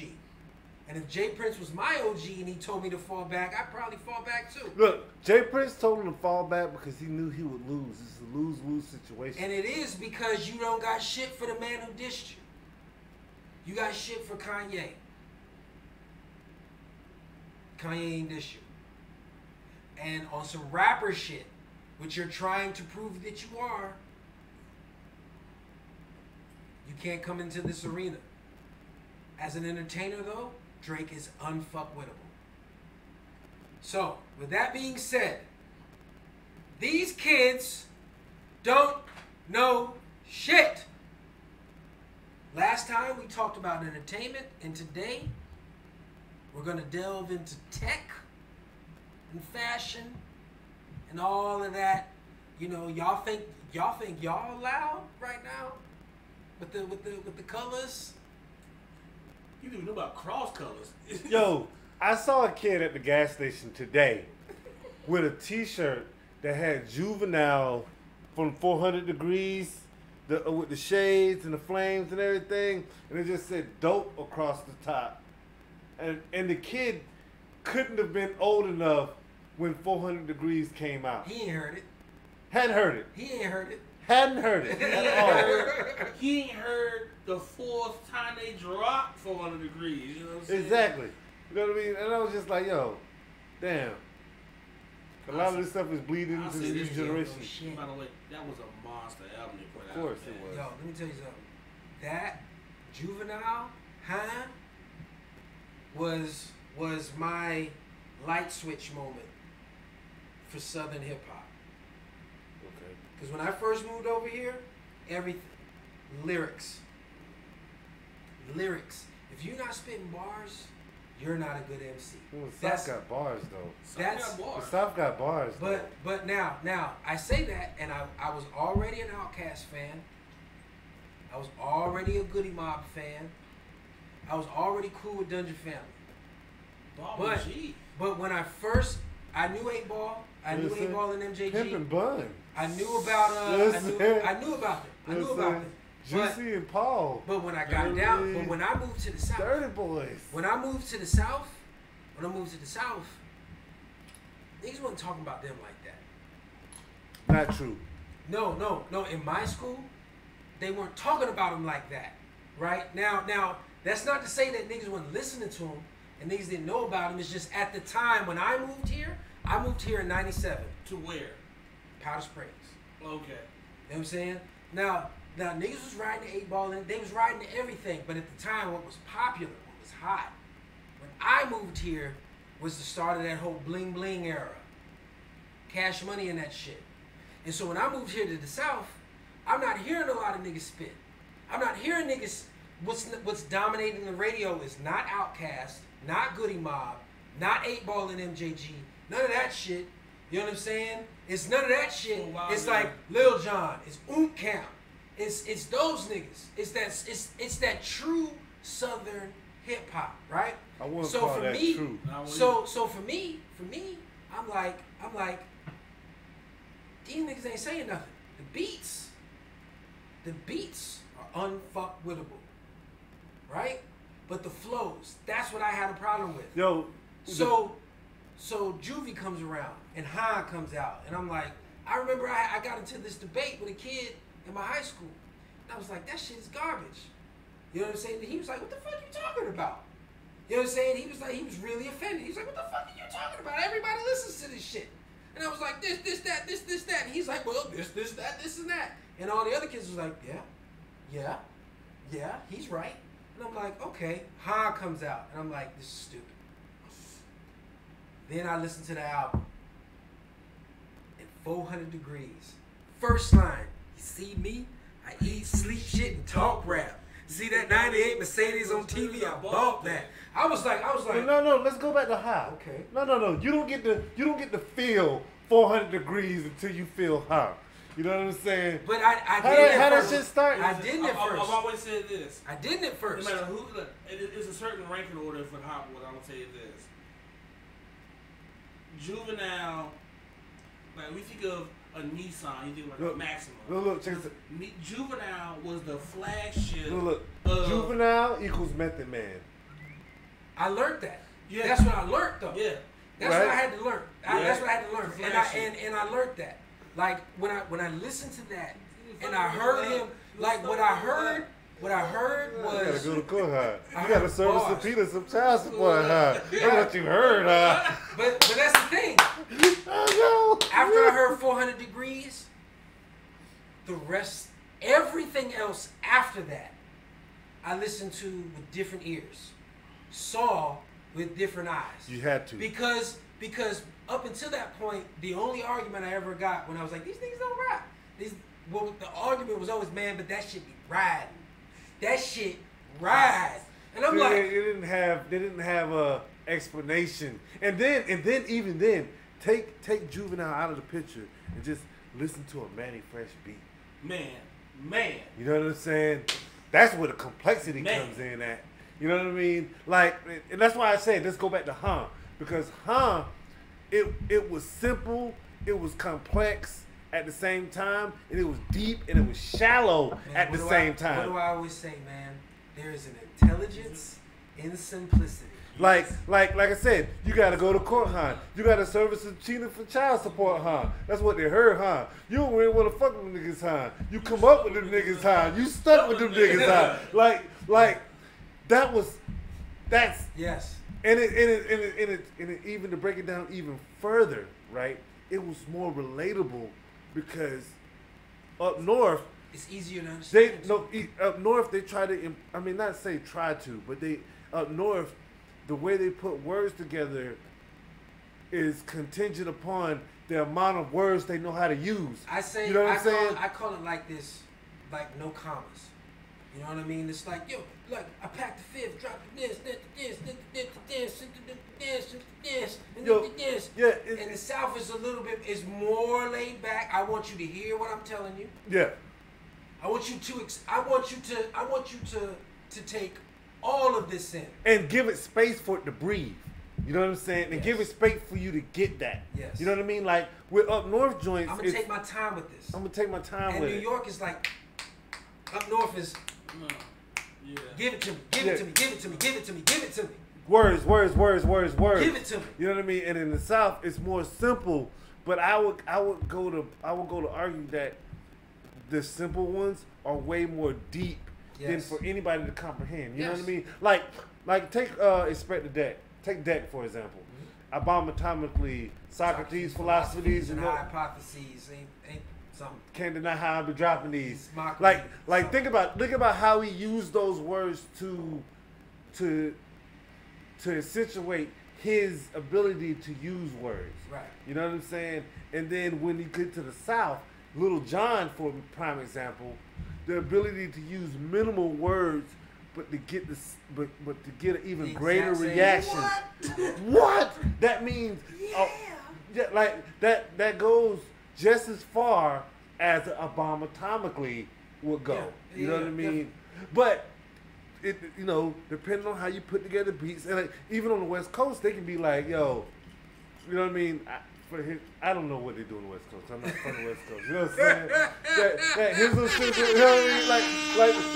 And if Jay Prince was my OG and he told me to fall back, I'd probably fall back too. Look, Jay Prince told him to fall back because he knew he would lose. It's a lose-lose situation. And it is because you don't got shit for the man who dissed you. You got shit for Kanye. Kanye ain't diss you. And on some rapper shit, which you're trying to prove that you are, you can't come into this arena. As an entertainer, though, Drake is unfuckwittable. So, with that being said, these kids don't know shit. Last time we talked about entertainment, and today we're going to delve into tech and fashion and all of that. You know, y'all think y'all loud right now with the colors? You didn't even know about cross colors. Yo, I saw a kid at the gas station today with a T-shirt that had Juvenile from 400 Degrees, with the shades and the flames and everything, and it just said "dope" across the top. And the kid couldn't have been old enough when 400 Degrees came out. He ain't heard it. Hadn't heard it. He ain't heard it. Hadn't heard it at all. He ain't heard the fourth time they dropped 400 Degrees. You know what I'm saying? Exactly. You know what I mean? And I was just like, yo, damn. A lot of this stuff is bleeding into the new generation. By the way, that was a monster album they put out. Of course it was. Yo, let me tell you something. That Juvenile, was my light switch moment for Southern hip hop. Okay. Because when I first moved over here, everything, lyrics. If you're not spitting bars, you're not a good MC. Well, South got bars though. That's South got bars. But now I say that, and I was already an Outkast fan. I was already a Goody Mob fan. I was already cool with Dungeon Family. But when I knew 8 Ball. I knew 8 Ball and MJG. Pimpin' Bun. I knew about I knew about them. Juicy and Paul. But when I got down, but when I moved to the South, Dirty Boys. When I moved to the South, niggas wasn't talking about them like that. Not true. No. In my school, they weren't talking about them like that. Right? Now, that's not to say that niggas wasn't listening to them and niggas didn't know about them. It's just at the time when I moved here in 97. To where? Powder Springs. Okay. You know what I'm saying? Now niggas was riding the 8 Ball and they was riding to everything, but at the time what was popular, what was hot, when I moved here was the start of that whole bling bling era. Cash Money and that shit. And so when I moved here to the South, I'm not hearing a lot of niggas spit. I'm not hearing niggas, what's dominating the radio is not Outkast, not Goody Mob, not 8 Ball and MJG, none of that shit. You know what I'm saying? It's none of that shit. It's like Lil Jon, it's Camp. It's those niggas. It's that true Southern hip hop, right? I wouldn't call that true. So for me, I'm like, these niggas ain't saying nothing. The beats are unfuckwittable, right? But the flows, that's what I had a problem with. Yo. So Juvie comes around and Han comes out, and I'm like, I remember I got into this debate with a kid in my high school. And I was like, that shit is garbage. You know what I'm saying? And he was like, what the fuck are you talking about? You know what I'm saying? He was really offended. He was like, what the fuck are you talking about? Everybody listens to this shit. And I was like, this, that. And he's like, well, this, that, this, and that. And all the other kids was like, yeah, he's right. And I'm like, okay. Ha comes out. And I'm like, this is stupid. Then I listened to the album. And 400 Degrees. First line, you see me? I eat, sleep, shit, and talk rap. See that 98 Mercedes on TV? I bought that. I was like. No. Let's go back to high. Okay. No. You don't get to feel 400 degrees until you feel high. You know what I'm saying? But I how that shit start? I didn't at first. I've always said this. I didn't at first. No matter who, look, it's a certain ranking order for the Hot Boys. I'm gonna tell you this. Juvenile, like we think of a Nissan, you think like a Maxima. Look, check this. Juvenile was the flagship. Look. Juvenile equals Method Man. I learned that. Yeah. That's what I learned though. Yeah. That's right? what I had to learn. That's what I had to learn. Flagship. And I learned that. Like when I listened to that and I heard him, like what I heard was. You gotta go to court, huh? I You gotta heard service bars. subpoena some child support, huh? That's what you heard, huh? But that's the thing. Oh, no. After I heard 400 Degrees, the rest, everything else after that, I listened to with different ears, saw with different eyes. You had to. Because up until that point, the only argument I ever got when I was like, these niggas don't rap. The argument was always, man, but that shit be riding. That shit ride. And I'm See, like, they didn't have a explanation. And then even then, take Juvenile out of the picture and just listen to a Manny Fresh beat. Man. You know what I'm saying? That's where the complexity Man. comes in at. You know what I mean? Like, and that's why I say let's go back to Huh, because Huh, it was simple, it was complex at the same time, and it was deep and it was shallow at the same time. What do I always say, man? There is an intelligence in simplicity. Like I said, you gotta go to court, huh? You gotta service a cheater for child support, huh? That's what they heard, huh? You don't really wanna fuck with niggas, huh? You come up with them niggas, huh? You stuck with them niggas, huh? Like that's yes. And it even to break it down even further, right? It was more relatable because up north, it's easier to understand. Up north they try to. I mean, not say try to, but they up north, the way they put words together is contingent upon the amount of words they know how to use. I say, you know what I'm saying? I call it like this, like no commas. You know what I mean? It's like, yo, look, I packed the fifth, dropped this, this. Yeah. And the South is a little bit, is more laid back. I want you to hear what I'm telling you. Yeah. I want you to take all of this in. And give it space for it to breathe. You know what I'm saying? And give it space for you to get that. Yes. You know what I mean? Like with up north joints. I'm gonna take my time with this. I'm gonna take my time and with New it. York is like, up north is, give it to me, give it to me, give it to me, give it to me, give it to me. Words. Give it to me. You know what I mean? And in the South, it's more simple. But I would go to argue that the simple ones are way more deep than for anybody to comprehend. You know what I mean? Like take Expect the Deck. Take Deck for example. Abomatomically, Socrates' philosophies and hypotheses ain't something. Can't deny how I be dropping these. Like think about how he used those words to accentuate his ability to use words. Right. You know what I'm saying? And then when you get to the South, Little John, for a prime example, the ability to use minimal words, but to get but to get an even greater reaction. What? That means like that goes just as far as Abomatomically would go. You know what I mean? But it, depending on how you put together beats, and even on the West Coast, they can be like, yo, you know what I mean? I don't know what they do on the West Coast. I'm not from the West Coast. You know what I'm saying? that his little shit, you know what I mean? Like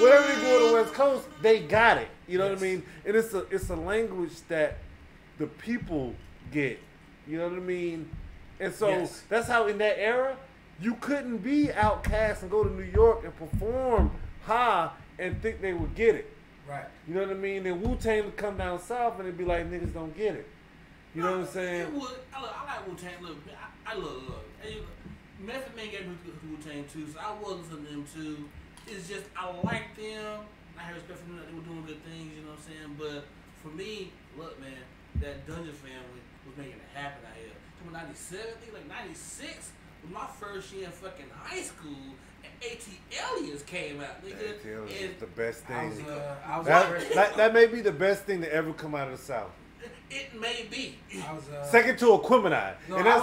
whatever they do on the West Coast, they got it. You know what I mean? And it's a language that the people get. You know what I mean? And so that's how in that era, you couldn't be outcast and go to New York and perform high and think they would get it. Right. You know what I mean? Then Wu-Tang would come down south and it'd be like, niggas don't get it. You know what I'm saying? It would. I like Wu-Tang. Look. Hey, Method Man gave me Wu-Tang too, so I was listening to them too. It's just I like them. I had respect for them that they were doing good things. You know what I'm saying? But for me, look, man, that Dungeon family was making it happen out here. From 97, I think like 96 was my first year in fucking high school, and AT Aliens came out, nigga. AT Aliens is the best thing. That may be the best thing to ever come out of the South. It may be. Second to Aquemini. No, and I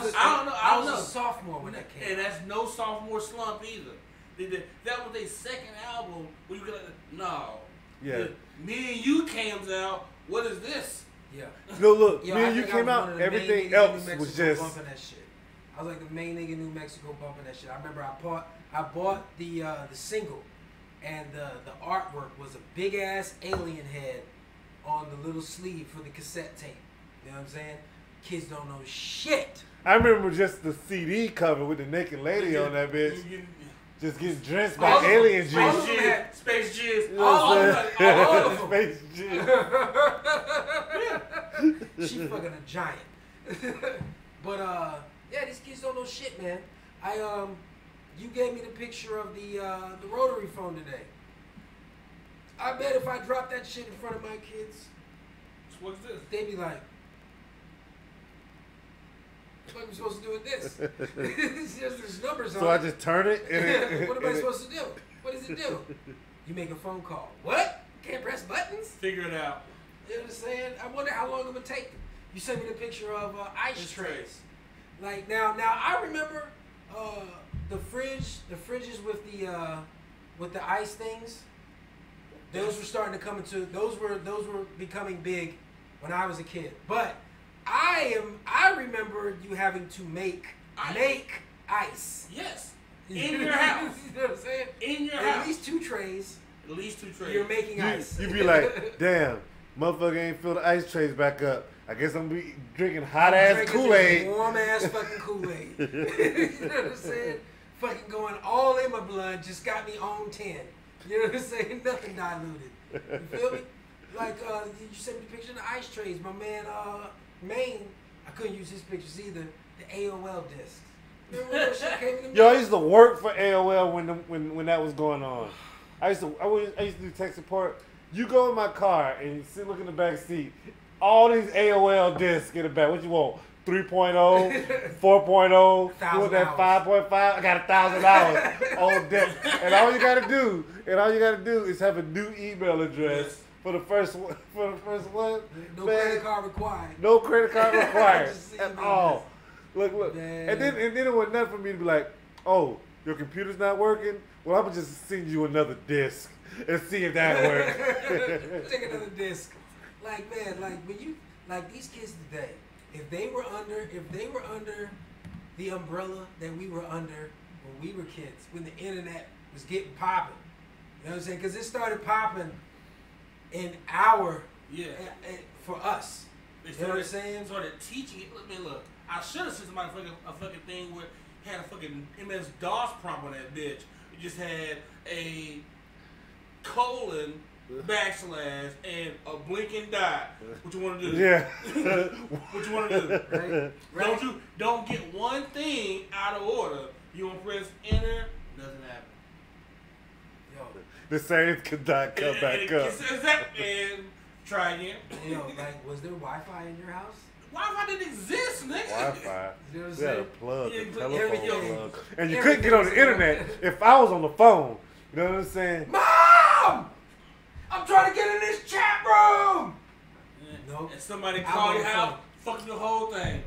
was a sophomore when that came. And that's no sophomore slump either. That was their second album. Where you got no. Yeah. Me and You came out. What is this? Yeah. No, look. Yo, Me and You came out. Everything else was just bumping that shit. I was like the main nigga in New Mexico bumping that shit. I remember I bought the single, and the artwork was a big ass alien head on the little sleeve for the cassette tape. You know what I'm saying? Kids don't know shit. I remember just the CD cover with the naked lady on that bitch. Just getting drenched by alien juice. Space jizz. All of them. Space jizz. She fucking a giant. But yeah, these kids don't know shit, man. You gave me the picture of the rotary phone today. I bet if I drop that shit in front of my kids, what's this? They'd be like, what am I supposed to do with this? There's numbers on it. So I just turn it and what am I supposed to do? What does it do? You make a phone call. What? Can't press buttons? Figure it out. You know what I'm saying? I wonder how long it would take. You sent me the picture of ice trays. Like now I remember the fridges with the ice things. Those were starting to come into those were becoming big when I was a kid. But I remember you having to make ice. Yes. In your house. You know what I'm saying? In your house. At least 2 trays. At least 2 trays. You're making ice. You be like, damn, motherfucker ain't filled the ice trays back up. I guess I'm be drinking hot ass Kool-Aid. Warm ass fucking Kool-Aid. You know what I'm saying? Fucking going all in my blood just got me on 10. You know what I'm saying? Nothing diluted. You feel me? Like, you sent me the picture of the ice trays. My man, Maine, I couldn't use his pictures either. The AOL discs. Remember when that shit came to me? Yo, I used to work for AOL when that was going on. I used to do tech support. You go in my car and you look in the back seat. All these AOL discs in the back. What you want? 3.0, 4.0, you want that 5.5? I got $1,000 on deck. And all you gotta do is have a new email address for the first one. No credit card required. No credit card required at all. Look. Man. And then it was nothing for me to be like, oh, your computer's not working? Well, I'm gonna just send you another disc and see if that works. Take another disc. Like, man, like these kids today, if they were under the umbrella that we were under when we were kids, when the internet was getting popping, you know what I'm saying? Because it started popping in for us. They you know what I'm saying? Started teaching it. Look, I should have seen somebody a fucking thing where had a fucking MS-DOS prompt on that bitch. It just had a colon backslash and a blinking dot. What you want to do? Yeah. What you want to do? Right? Don't get one thing out of order. You want to press enter, nothing happen. Yo, the same could not come back up. And try again. Yo, like, was there Wi-Fi in your house? Wi-Fi didn't exist, nigga. Wi-Fi. You know what I'm We had a saying? plug, a telephone everything. plug. And you couldn't get on the internet if I was on the phone. You know what I'm saying? Mom! I'm trying to get in this chat room! Nope. And somebody call your house, fuck the whole thing.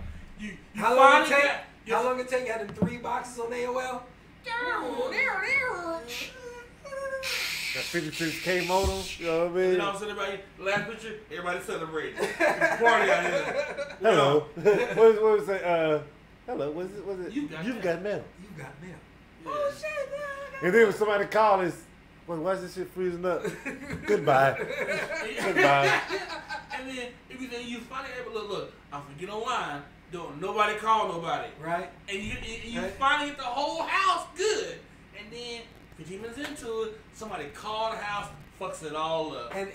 How long it take? How long it take? You had them 3 boxes on AOL? That 56K modem, you know what I mean? And all of a sudden, last picture, everybody celebrating. Party out here. Hello. What was it? Hello. Was it? You've got mail. You got mail. Yeah. Oh shit! Man. And then when somebody call us, well, why is this shit freezing up? Goodbye. Goodbye. And then everything you finally look. I forget online. Don't nobody call nobody. Right. And you finally get the whole house good. And then 15 minutes into it, somebody call the house, fucks it all up. And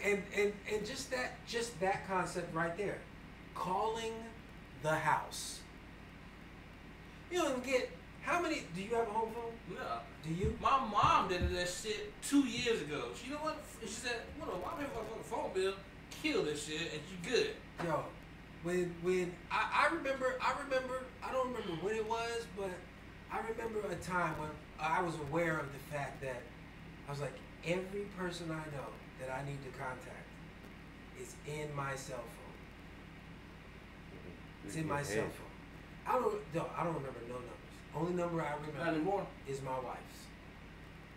just that concept right there, calling the house. You don't even get how many. Do you have a home phone? Yeah. Do you? My mom did that shit 2 years ago. You know what? She said, "What? Why pay for a fucking phone bill? Kill this shit, and you good." Yo, when I remember, I don't remember when it was, but I remember a time when I was aware of the fact that I was like, every person I know that I need to contact is in my cell phone. It's in my cell phone. I don't remember no numbers. Only number I Not remember anymore. is my wife's.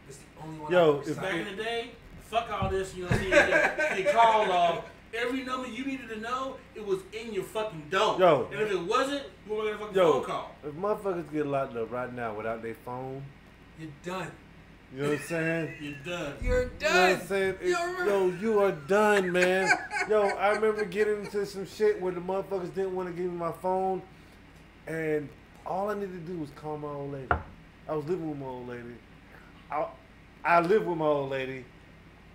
It's the only one. Yo, I if Back in the day, fuck all this. You know, you call off. Every number you needed to know, it was in your fucking dome. Yo. And if it wasn't, you were gonna fucking Yo, phone call. if motherfuckers get locked up right now without their phone, You're done. you know what I'm saying? You're done. You're You know done. what I'm saying? Yo, you are done, man. Yo, I remember getting into some shit where the motherfuckers didn't want to give me my phone, and all I needed to do was call my old lady. I was living with my old lady. I live with my old lady.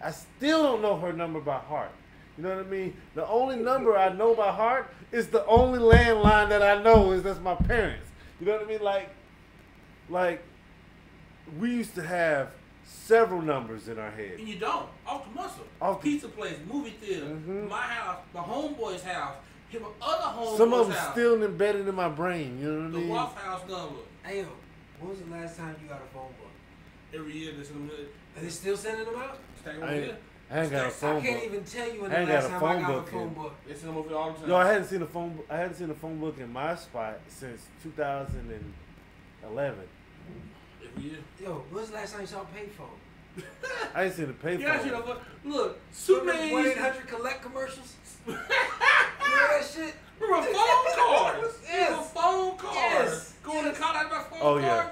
I still don't know her number by heart. You know what I mean? The only number I know by heart is the only landline that I know is that's my parents. You know what I mean? Like we used to have several numbers in our head. And you don't. Off the muscle. Off the- Pizza place, movie theater, my house, my homeboy's house, his other homeboy's Some of them house. still embedded in my brain. You know what I The mean? Waffle House number. Hey, yo, when was the last time you got a phone book? Every year they send them. Are they still sending them out? Stack them I over ain't, here. I ain't got a I phone can't book. even tell you when I the ain't last got a time I phone got a book phone in. book. They send them over here all the time. Yo, I hadn't seen a phone. I hadn't seen a phone book in my spot since 2011. Every year. Yo, when was the last time you saw a payphone? I ain't seen a payphone. Yeah, you know what? Look, Remember Superman. 1-800 collect commercials? You remember that shit? Remember phone cards? Yes. Remember phone cards? Yes. Going to call out my phone Oh, card? yeah.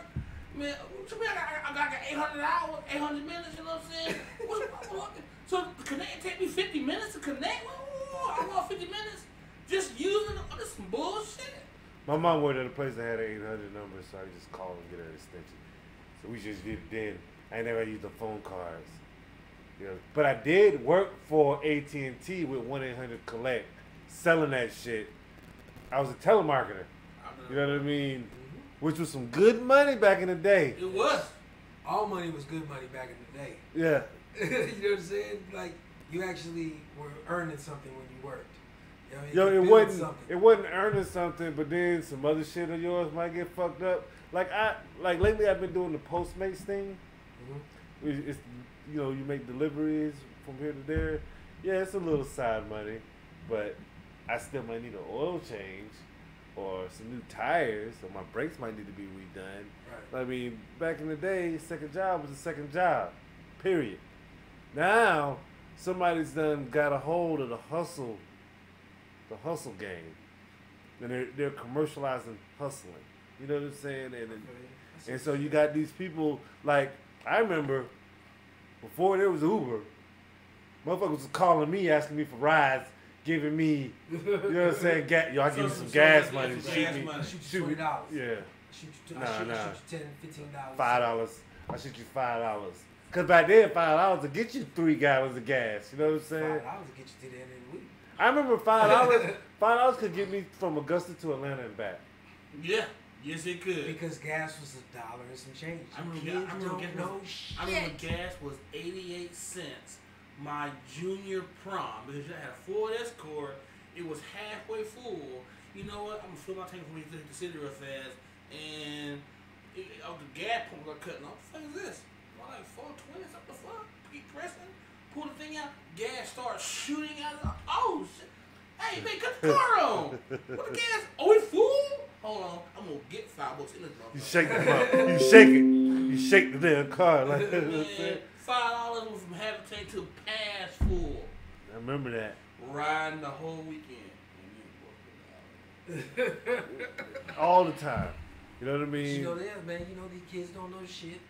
Man, what you mean I got 800 hours, 800 minutes, you know what I'm saying? So connect, it take me 50 minutes to connect? I want 50 minutes just using it. This is some bullshit. My mom worked at a place that had an 800 number, so I could just call and get her extension. So we just did it then. I never used the phone cards. You know, but I did work for AT&T with 1-800 Collect, selling that shit. I was a telemarketer. You know what I mean? Which was some good money back in the day. It was. All money was good money back in the day. Yeah. You know what I'm saying? Like, you actually were earning something when you worked. You know, Yo, you it build wasn't something. it wasn't earning something, but then some other shit of yours might get fucked up. Like lately I've been doing the Postmates thing. It's you know, you make deliveries from here to there. Yeah, it's a little side money, but I still might need an oil change or some new tires, or my brakes might need to be redone. Right. I mean, back in the day, second job was a second job, period. Now, somebody's done got a hold of the hustle game, and they're commercializing hustling. You know what I'm saying? And so you got these people, like, I remember before there was Uber, motherfuckers was calling me, asking me for rides, giving me, you know what I'm saying? Yo, I give you some gas money. Shoot you $20. Yeah. Shoot you Nah. $10, $15. $5. I shoot you $5. Cause back then $5 to get you 3 gallons of gas. You know what I'm saying? $5 to get you to the end of the week. I remember $5. $5 could get me from Augusta to Atlanta and back. Yeah. Yes, it could. Because gas was $1 and some change. I remember Kids gas don't was- know shit. I remember gas was 88 cents my junior prom because I had a Ford Escort. It was halfway full. You know what? I'm gonna fill my tank for me to the city real fast, and the gas pump got cutting off. What the fuck is this? Well, like 420, something the fuck? Keep pressing, pull the thing out, gas starts shooting out. Oh shit! Hey, man, cut the car on. What the gas? Oh, it full? Hold on, I'm gonna get $5 in this motherfucker. You shake them up. You shake it. You shake the damn car. Like, you know what I'm saying? $5 went from half a tank to past full. I remember that. Riding the whole weekend. All the time. You know what I You mean? know that, man. You know these kids don't know shit.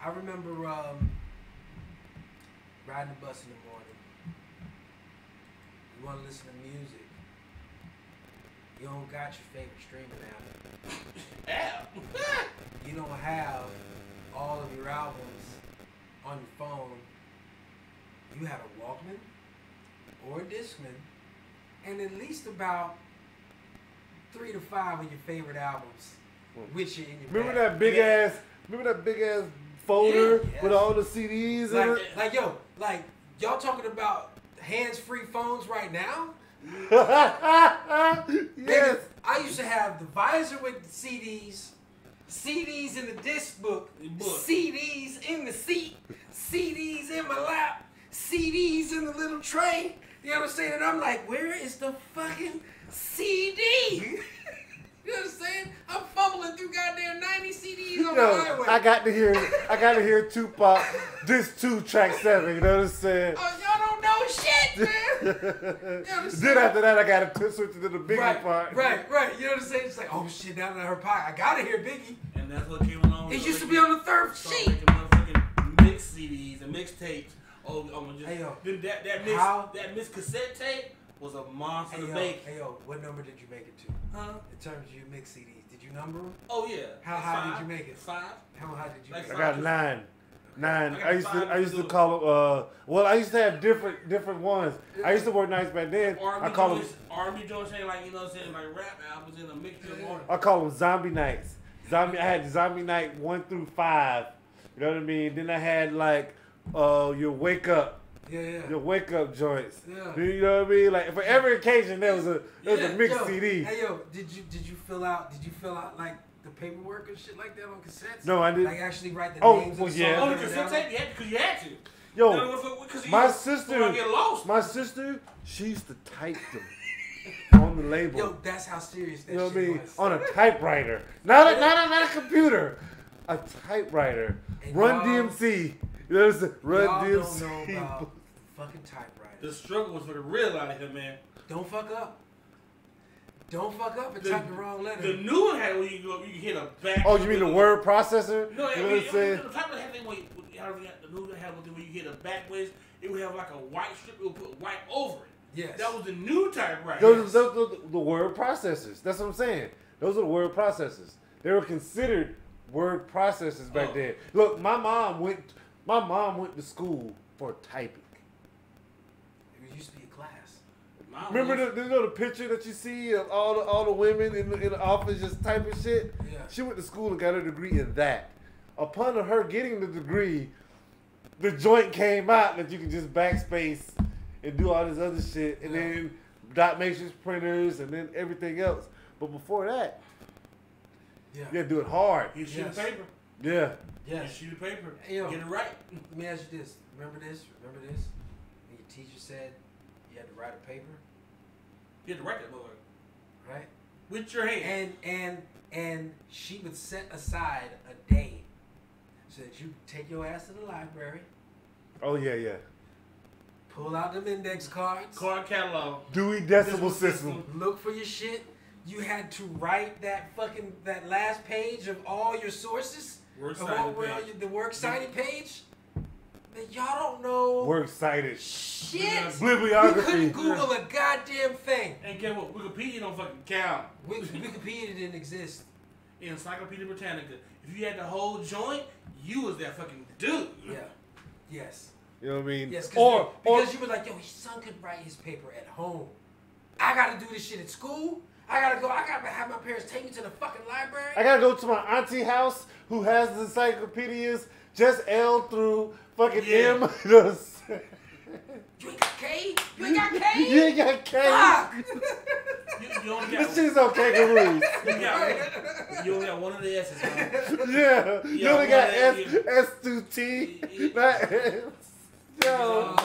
I remember riding the bus in the morning. You want to listen to music. You don't got your favorite streaming app. You don't have all of your albums on your phone. You had a Walkman or a Discman, and at least about 3 to 5 of your favorite albums with you in your Remember bag. that big ass folder Yeah. with all the CDs in it? Like y'all talking about hands-free phones right now? Yes. Nigga, I used to have the visor with the CDs in the disc book, CDs in the seat, CDs in my lap, CDs in the little tray. You know what I'm saying? And I'm like, where is the fucking CD? You know what I'm saying? I'm fumbling through goddamn 90 CDs on the highway. I got to hear Tupac, this 2 track 7. You know what I'm saying? Oh, y'all don't know shit, man. You know what I'm saying? Then after that, I got to switch to the Biggie part. Right. You know what I'm saying? It's like, oh shit, now that I heard Pac, I gotta hear Biggie. And that's what came along. It used to be on the third sheet. Making motherfucking mix CDs and mixtapes. That mixed cassette tape was a monster to make. Hey yo, what number did you make it to? Huh? In terms of your mix CDs, did you number them? Oh yeah. How high did you make it? 5. How high did you make it? I got 9. I used to to call them. Well, I used to have different ones. I used to work nights back then. I call them R&B joints, saying like, you know what I'm saying, like rap albums in a mixture of all. I call them zombie nights. I had zombie night 1 through 5. You know what I mean? Then I had like your wake up. Yeah. Your wake up joints. Yeah. You know what I mean? Like for every occasion there was a mixed CD. Hey yo, did you fill out like the paperwork and shit like that on cassettes? No, I didn't. Like actually write the Oh, names well, of the yeah. songs. Oh, the cassette tape, because you had to. Yo, my sister, she used to type them on the label. Yo, that's how serious that you know what I shit mean? was. On a typewriter, not a computer, a typewriter. And Run DMC. You know what I'm saying? Run y'all DMC. don't know about fucking typewriter. The struggle was for the real out of here, man. Don't fuck up. Don't fuck up and type the wrong letter. The new one had where you can hit a back. Oh, you mean the word processor? No, you know what I'm saying? The type of thing where the new one had where you hit a backwards, it would have like a white strip. It would put white over it. Yes. That was the new typewriter. Those are the word processors. That's what I'm saying. Those are the word processors. They were considered word processors back then. Look, my mom went to school for typing. It used to be a class. Remember the picture that you see of all the women in the office just typing shit? Yeah. She went to school and got her degree in that. Upon her getting the degree, the joint came out that you can just backspace and do all this other shit, and then dot matrix printers, and then everything else. But before that, you had to do it hard. You sheet of paper. Yeah. Yes. You sheet of paper. Hey, yo, get it right. Let me ask you this. Remember this? When your teacher said you had to write a paper? You had to write that mother. Right? With your hand. And she would set aside a day so that you take your ass to the library. Oh, yeah. Pull out them index cards. Card catalog. Dewey Decimal System. Look for your shit. You had to write that last page of all your sources. The works cited page. Man, y'all don't know. Works cited. Shit. Bibliography. You couldn't Google a goddamn thing. And guess what? Wikipedia don't fucking count. Wikipedia didn't exist. Encyclopedia Britannica. If you had the whole joint, you was that fucking dude. Yeah. Yes. You know what I mean? Yes, because you were like, yo, his son could write his paper at home. I gotta do this shit at school. I gotta have my parents take me to the fucking library. I gotta go to my auntie house who has the encyclopedias just L through fucking M. You know what I'm saying? You ain't got K? You ain't got K? You ain't got K. Fuck! You only got This shit's on kangaroos. You only got one of the S's, huh? Yeah. You only got S through T. Not S. Yo.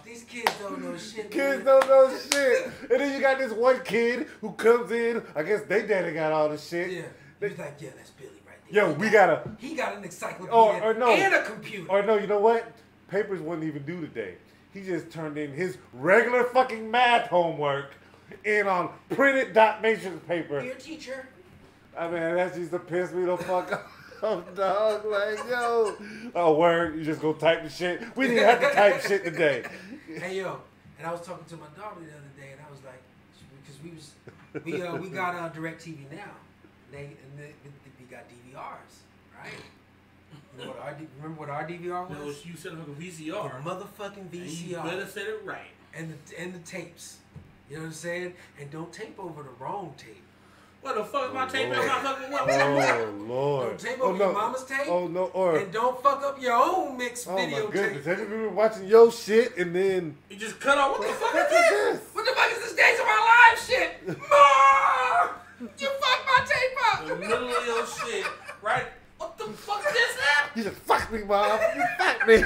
These kids don't know shit. Kids don't know shit. And then you got this one kid who comes in. I guess they daddy got all the shit. Yeah. He's like, yeah, that's Billy right there. Yo, He got an encyclopedia or no, and a computer. Or no, you know what? Papers wouldn't even do today. He just turned in his regular fucking math homework in on printed dot matrix paper. Dear teacher. I mean, that used to piss me the fuck off. Oh, dog, like, yo. Oh, word, you just go type the shit. We didn't have to type shit today. Hey, yo, and I was talking to my daughter the other day, and I was like, because we got DirecTV now. We got DVRs, right? You know remember what our DVR was? No, you said it like a VCR. The motherfucking VCR. And you better said it right. And the tapes. You know what I'm saying? And don't tape over the wrong tape. What the fuck is my tape? What? Oh Lord! Don't tape over your mama's tape. Oh no! Or and don't fuck up your own mixed video my goodness. tape. Have you been watching your shit and then you just cut off? What the fuck is this? What the fuck is this Days of Our Lives shit? Mom! You fucked my tape up! The middle of your shit, right? What the fuck is this now? You just fuck me, Mom. You fuck me.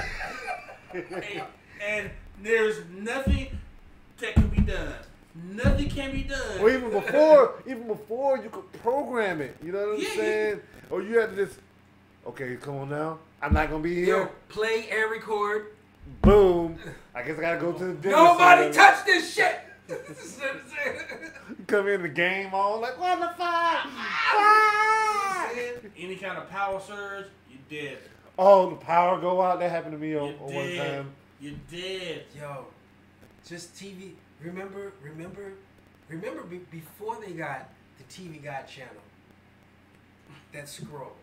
And there's nothing that can be done. Nothing can be done. Or even before you could program it. You know what I'm saying? Or you had to just, okay, come on now. I'm not gonna be here. Yo, play and record. Boom. I guess I gotta go to the dinner. Nobody touch this shit. You come in the game on like, what the fuck? Any kind of power surge, you dead. Oh, the power go out. That happened to me on one time. You dead. Yo, just TV. Remember before they got the TV Guide channel that scrolled.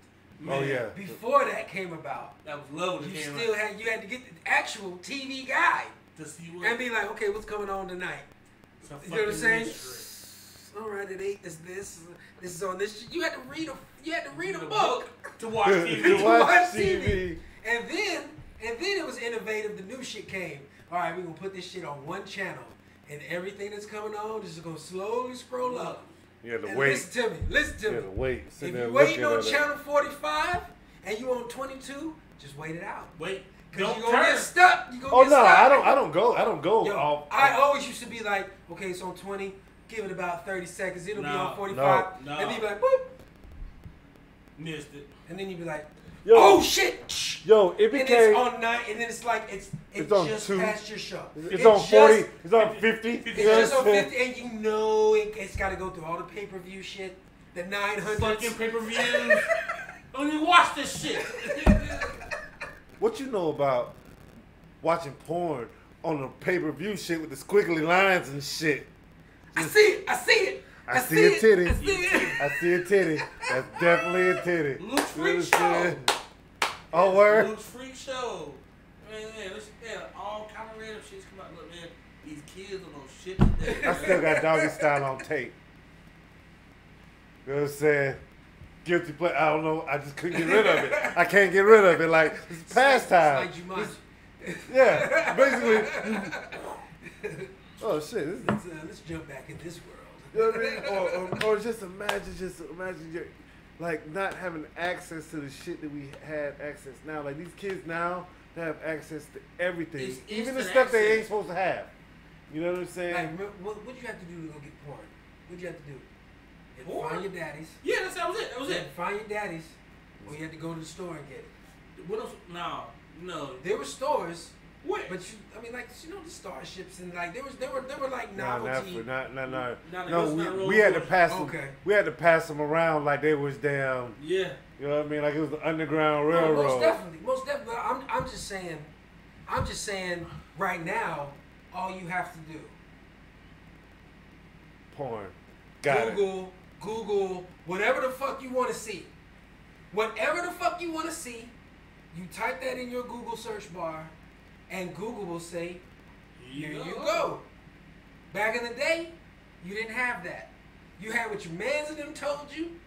Oh yeah. Before that came about, that was low. You had to get the actual TV Guide to see what and be like, okay, what's coming on tonight? You know what I'm saying? All right, at 8 is this. This is on this. You had to read a book to watch TV. to watch TV. And then it was innovative. The new shit came. All right, we're gonna put this shit on one channel. And everything that's coming on is just gonna slowly scroll up. You have to wait. Listen to me. You have to wait. If you're waiting on channel 45 and you on 22, just wait it out. Wait. Cause you're gonna get stuck. You gonna get stuck. I don't go. Yo, I always used to be like, okay, it's on 20. Give it about 30 seconds. It'll be on 45. And then you be like, boop. Missed it. And then you be like, yo, oh shit. Yo, it became. And it's on 9, and then it's like it's just 2. past your show. It's on 40. It's on 50. It's just on 50, and you know it's got to go through all the pay-per-view shit, the 900 fucking pay-per-views. Don't even watch this shit. What you know about watching porn on the pay-per-view shit with the squiggly lines and shit? I see it. I see a titty. I see a titty. That's definitely a titty. Luke's Freak Show. Oh, word? Luke's Freak Show. Man, all kind of random shit's come out. Look, man, these kids don't know shit today. I still got Doggy Style on tape. You know what I'm saying? Guilty play. I don't know. I just couldn't get rid of it. I can't get rid of it. Like, it's pastime. Yeah, basically. Oh, shit. Let's jump back in this world. You know what I mean? Or just imagine you're, like, not having access to the shit that we had access now. Like, these kids now, they have access to everything. It's even the stuff they ain't supposed to have. You know what I'm saying? Like, what you have to do to go get porn? What you have to do? You had to find your daddies. Yeah, that was it. That was you it. Had to find your daddies, or you had to go to the store and get it. What else? No. There were stores. What? But the starships and like there were like novelty. No, we had to pass them. Okay. We had to pass them around like they was damn. Yeah. You know what I mean? Like it was the Underground Railroad. Most definitely. I'm just saying. Right now, all you have to do. Porn. Google, whatever the fuck you want to see. Whatever the fuck you want to see, you type that in your Google search bar. And Google will say, here you go. Back in the day, you didn't have that. You had what your mans and them told you.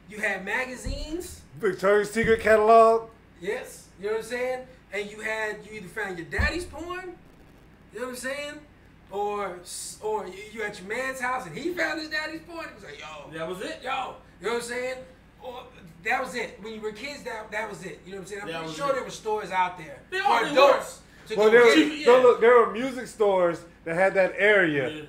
You had magazines. Victoria's Secret catalog. Yes. You know what I'm saying? And you either found your daddy's porn. You know what I'm saying? Or you at your man's house and he found his daddy's porn. He was like, yo. That was it? Yo. You know what I'm saying? Or that was it. When you were kids, that was it. You know what I'm saying? I'm pretty sure there were stores out there for adults. Well, there were music stores that had that area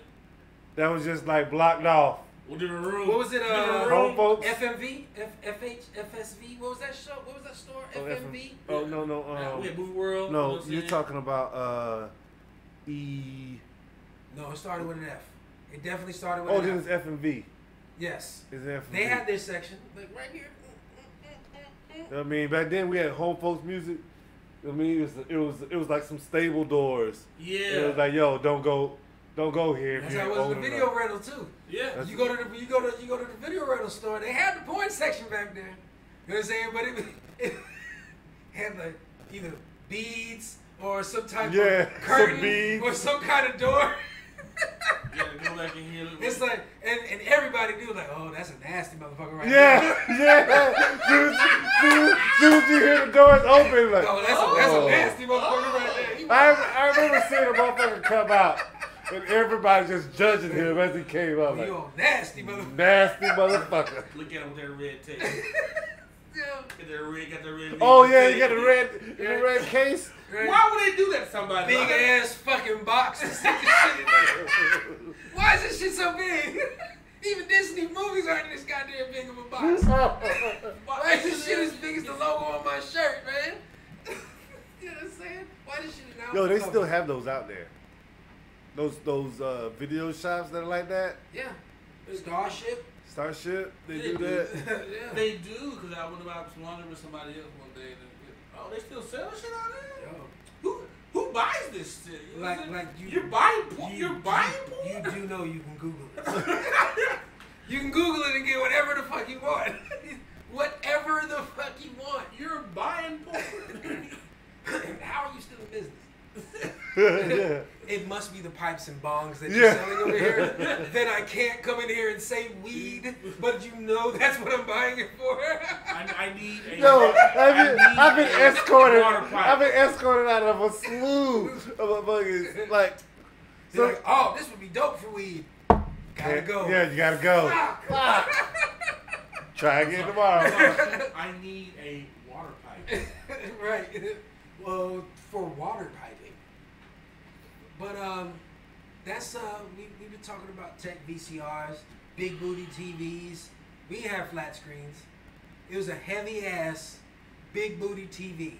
that was just like blocked off. What was it? Home Folks? FMV? FSV? What was that show? What was that store? FMV? Oh, no. We had Movie World. No, you're talking about E. No, it started with an F. It definitely started with an F. Oh, then it's FMV. Yes. It's FMV. They had their section, like right here. I mean, back then we had Home Folks Music. I mean, it was like some stable doors. Yeah. It was like, yo, don't go here. That's how it was in the video rental too. Yeah. You go to the video rental store. They had the porn section back there. You know what I'm saying? But it had like either beads or some type of curtain or some kind of door. Yeah. back in here. It's like, and everybody do like, oh, that's a nasty motherfucker right Yeah, there. yeah. Soon as you hear the doors open, like, Oh, that's a nasty motherfucker right there. I remember seeing a motherfucker come out and everybody just judging him as he came out. Like, you a nasty motherfucker. Nasty motherfucker. Look at him with that red tape. Got that red. Oh yeah, you got the red case. Right. Why would they do that to somebody? Big ass fucking box and stick the shit in there. Why is this shit so big? Even Disney movies aren't this goddamn big of a box. Why is this shit as big as the logo on my shirt, man? You know what I'm saying? Why this shit is now? Yo, they still have those out there. Those video shops that are like that. Yeah. Starship, they do do. that. Yeah. They do, because I went about some laundry with somebody else one day. Oh, they still sell shit out there? Yo. Who buys this shit? You know You're buying porn? You're buying porn? You do know you can Google it. You can Google it and get whatever the fuck you want. Whatever the fuck you want. You're buying porn. How are you still in business? Yeah. It must be the pipes and bongs that you're Yeah. selling over here. Then I can't come in here and say weed, but you know that's what I'm buying it for. I need a. Yo, I've been escorted. water pipe. I've been escorted out of a slew of motherfuckers. Like, They're like, oh, this would be dope for weed. Gotta go. Yeah, you gotta go. Try again tomorrow. I need a water pipe. Right. Well, for water piping. But that's we've been talking about tech VCRs, big booty TVs. We have flat screens. It was a heavy ass big booty TV.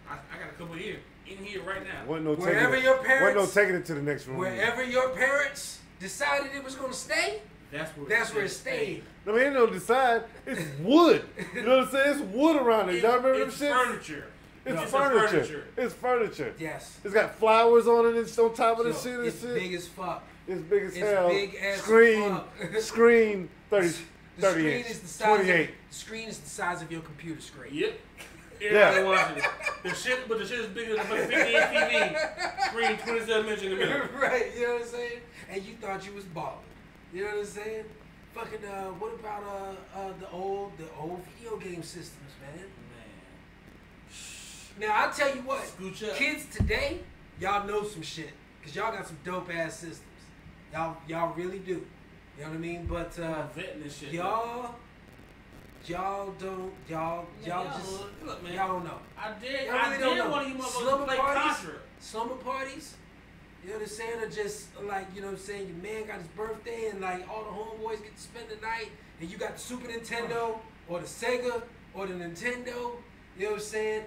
I got a couple here in here right now. Wherever your parents, wasn't no taking it to the next room. wherever your parents decided it was gonna stay, that's where it stayed. I mean, ain't no decide. It's wood. You know what I'm saying? It's wood around it. Y'all remember them It's shit? furniture. It's No, furniture. It's furniture. Yes. It's got flowers on it. It's on top of the So, shit and it's shit. big as fuck. It's big as It's hell. big as screen, fuck. screen 30, The 30 screen inch, is the size 28. the screen is the size of your computer screen. Yep. Yeah. Everybody watching it. The shit is bigger than a 50-inch TV. Screen 27 inch in the middle. Right, you know what I'm saying? And you thought you was balling. You know what I'm saying? Fucking what about the old video game systems, man? Now I'll tell you what, Scooch up. kids today, y'all know some shit. Cause y'all got some dope ass systems. Y'all really do. You know what I mean? But Vetting this shit. y'all don't Look, man. y'all don't know. I did. Y'all really don't know. Want you motherfuckers to Slumber play parties, Contra. slumber parties, you know what I'm saying, are just like, you know what I'm saying, your man got his birthday and like all the homeboys get to spend the night and you got the Super Nintendo or the Sega or the Nintendo, you know what I'm saying,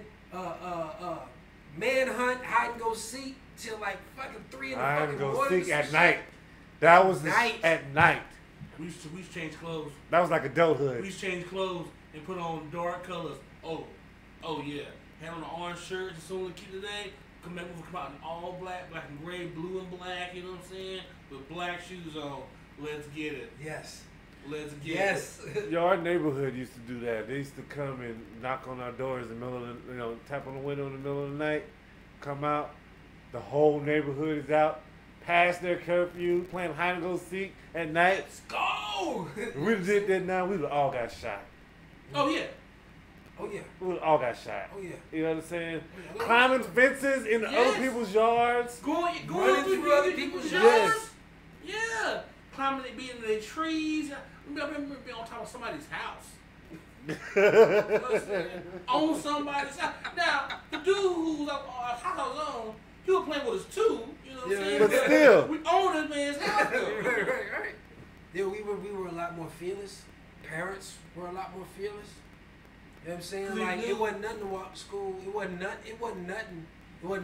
manhunt, hide and go seek till like fucking 3 in the I had fucking to go morning. seek at night. That was Night. at night. We used to change clothes. That was like adulthood. We used to change clothes and put on dark colors. Oh yeah. Had on an orange shirt just soon to keep today. Come back, we come out in all black and gray, blue and black, you know what I'm saying? With black shoes on. Let's get it. Yes. Let's get Yes. Yo, our neighborhood used to do that. They used to come and knock on our doors in the middle of the, tap on the window in the middle of the night, come out, the whole neighborhood is out, past their curfew, playing hide and go seek at night. Let's go. If we did that now, we would all got shot. Oh yeah. Oh yeah. We would all got shot. Oh yeah. You know what I'm saying? Yeah. Climbing fences in Yes. other people's yards. Going Running through other people's yards. Yeah. Climbing, being in the trees. I remember being on top of somebody's house. On somebody's house. Now, the dude who was house I was on, he was playing with us too. You know what I'm saying? But still. We own this man's house though. right. Yeah, we were a lot more fearless. Parents were a lot more fearless. You know what I'm saying? They Like knew. it wasn't nothing to walk to school. It wasn't nothing. But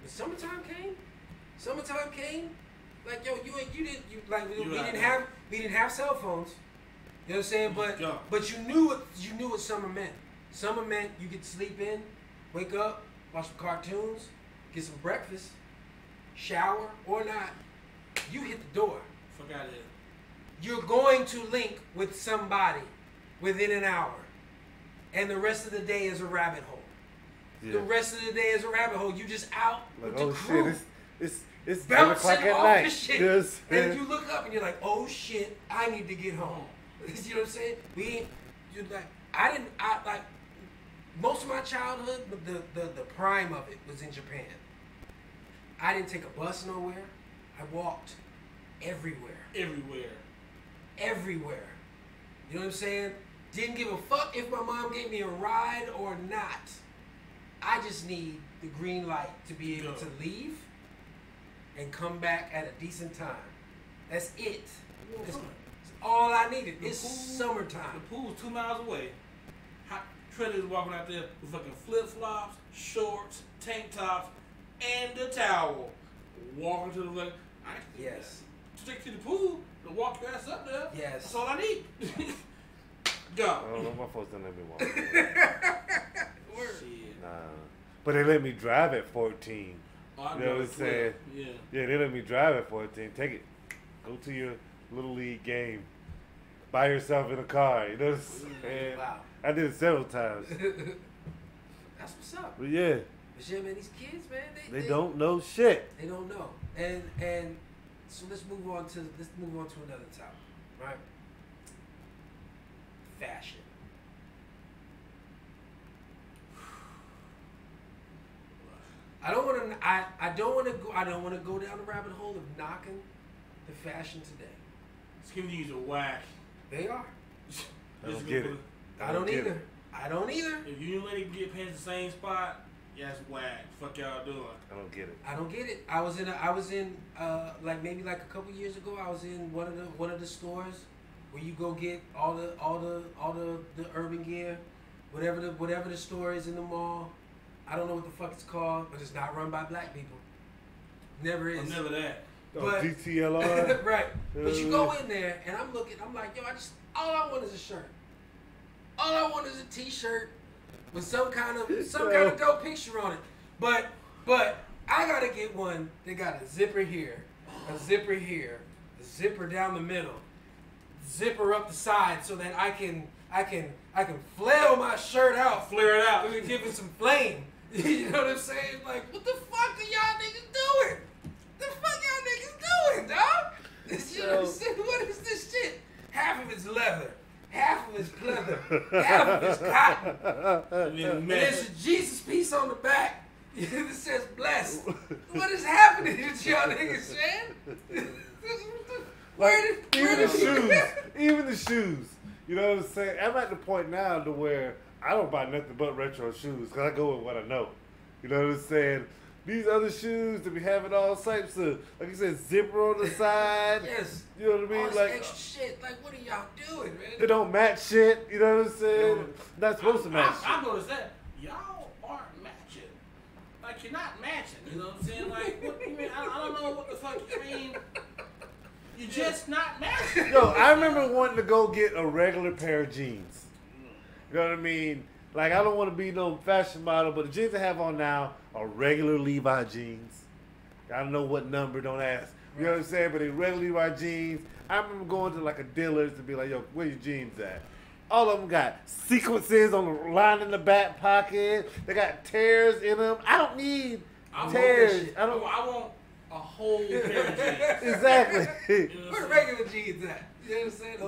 summertime came. Like yo, we didn't have cell phones. You know what I'm saying? But you knew what summer meant. Summer meant you get to sleep in, wake up, watch some cartoons, get some breakfast, shower or not. You hit the door. Fuck out of here. You're going to link with somebody within an hour. And the rest of the day is a rabbit hole. Yeah. The rest of the day is a rabbit hole. You just out Like, with the oh crew. shit, It's 10 o'clock bouncing at off night. the shit. Yes. And you look up and you're like, oh shit, I need to get home. You know what I'm saying? Most of my childhood, the prime of it was in Japan. I didn't take a bus nowhere. I walked everywhere. Everywhere. You know what I'm saying? Didn't give a fuck if my mom gave me a ride or not. I just need the green light to be able to leave and come back at a decent time. That's it. That's all I needed. It's summertime. The pool's 2 miles away. Trellis walking out there with fucking flip-flops, shorts, tank tops, and the towel. Walking to the lake. Yes. Stick to the pool to walk your ass up there. Yes. That's all I need. Go. I don't know. My folks don't let me walk. Shit. Nah. But they let me drive at 14. Oh, You know what I'm saying? Yeah. Yeah, they let me drive at 14. Take it. Go to your little league game. By yourself in a car. You know what I'm saying? Wow. I did it several times. That's what's up. But yeah. But yeah, man, these kids, man, They don't know shit. They don't know. And so let's move on to another topic, right? Fashion. I don't want to go down the rabbit hole of knocking the fashion today. Skinny jeans are whack. They are. I don't get it. I don't either. If you and lady can get pants the same spot, yeah, it's whack. Fuck y'all doing? I don't get it. I don't get it. I was in like maybe like a couple years ago. I was in one of the stores where you go get all the urban gear, whatever the store is in the mall. I don't know what the fuck it's called, but it's not run by black people. Never is. Never that. But, GTLR. right. But you go in there and I'm like, yo, all I want is a shirt. All I want is a t-shirt with some kind of dope picture on it. But I gotta get one that got a zipper here, a zipper here, a zipper down the middle, zipper up the side so that I can flail my shirt out, Flare it out. give it some flame. You know what I'm saying? Like, what the fuck are y'all niggas doing? The fuck y'all niggas doing, dog? You know what I'm saying? What is this shit? Half of it's leather, half of it's pleather, half of it's cotton. And there's a Jesus piece on the back that says blessed. What is happening to y'all niggas, man? Even the shoes. You know what I'm saying? I'm at the point now to where I don't buy nothing but retro shoes because I go with what I know. You know what I'm saying? These other shoes that be having all types of, like you said, zipper on the side. Yes. You know what I mean? All this like extra shit. Like, what are y'all doing, man? They don't match shit. You know what I'm saying? Not supposed to match. I noticed that y'all aren't matching. Like you're not matching. You know what I'm saying? Like what you mean? I don't know what the fuck you mean. You're just not matching. Yo, I remember wanting to go get a regular pair of jeans. You know what I mean? Like, I don't want to be no fashion model, but the jeans I have on now are regular Levi jeans. I don't know what number, don't ask. You know what I'm saying? But they regular Levi jeans. I remember going to like a dealer's to be like, yo, where your jeans at? All of them got sequences on the line in the back pocket. They got tears in them. I don't need tears. I want a whole pair of jeans. Exactly. Where the regular jeans at? You know what I'm saying?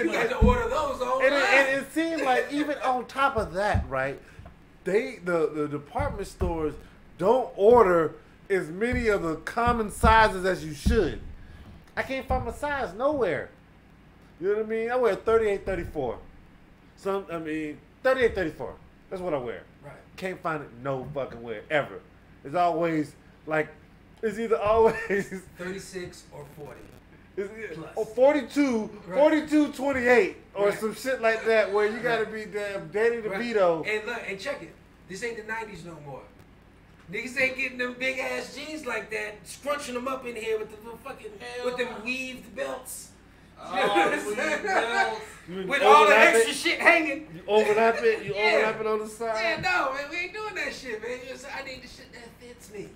You got and- to order those on. And it seemed like even on top of that, right? The department stores don't order as many of the common sizes as you should. I can't find my size nowhere. You know what I mean? I wear 38, 34. 38, 34. That's what I wear. Right. Can't find it no fucking where ever. It's always like, it's either always 36 or 40. Or 42, Right. 42, 28, or Right. some shit like that where you gotta be damn Danny DeVito. And look, and check it. This ain't the 90s no more. Niggas ain't getting them big ass jeans like that, scrunching them up in here with the fucking, with them weaved belts. With all the extra shit hanging. You overlap it, Yeah. overlap it on the side. Yeah, no, man, we ain't doing that shit, man. I need the shit that fits me.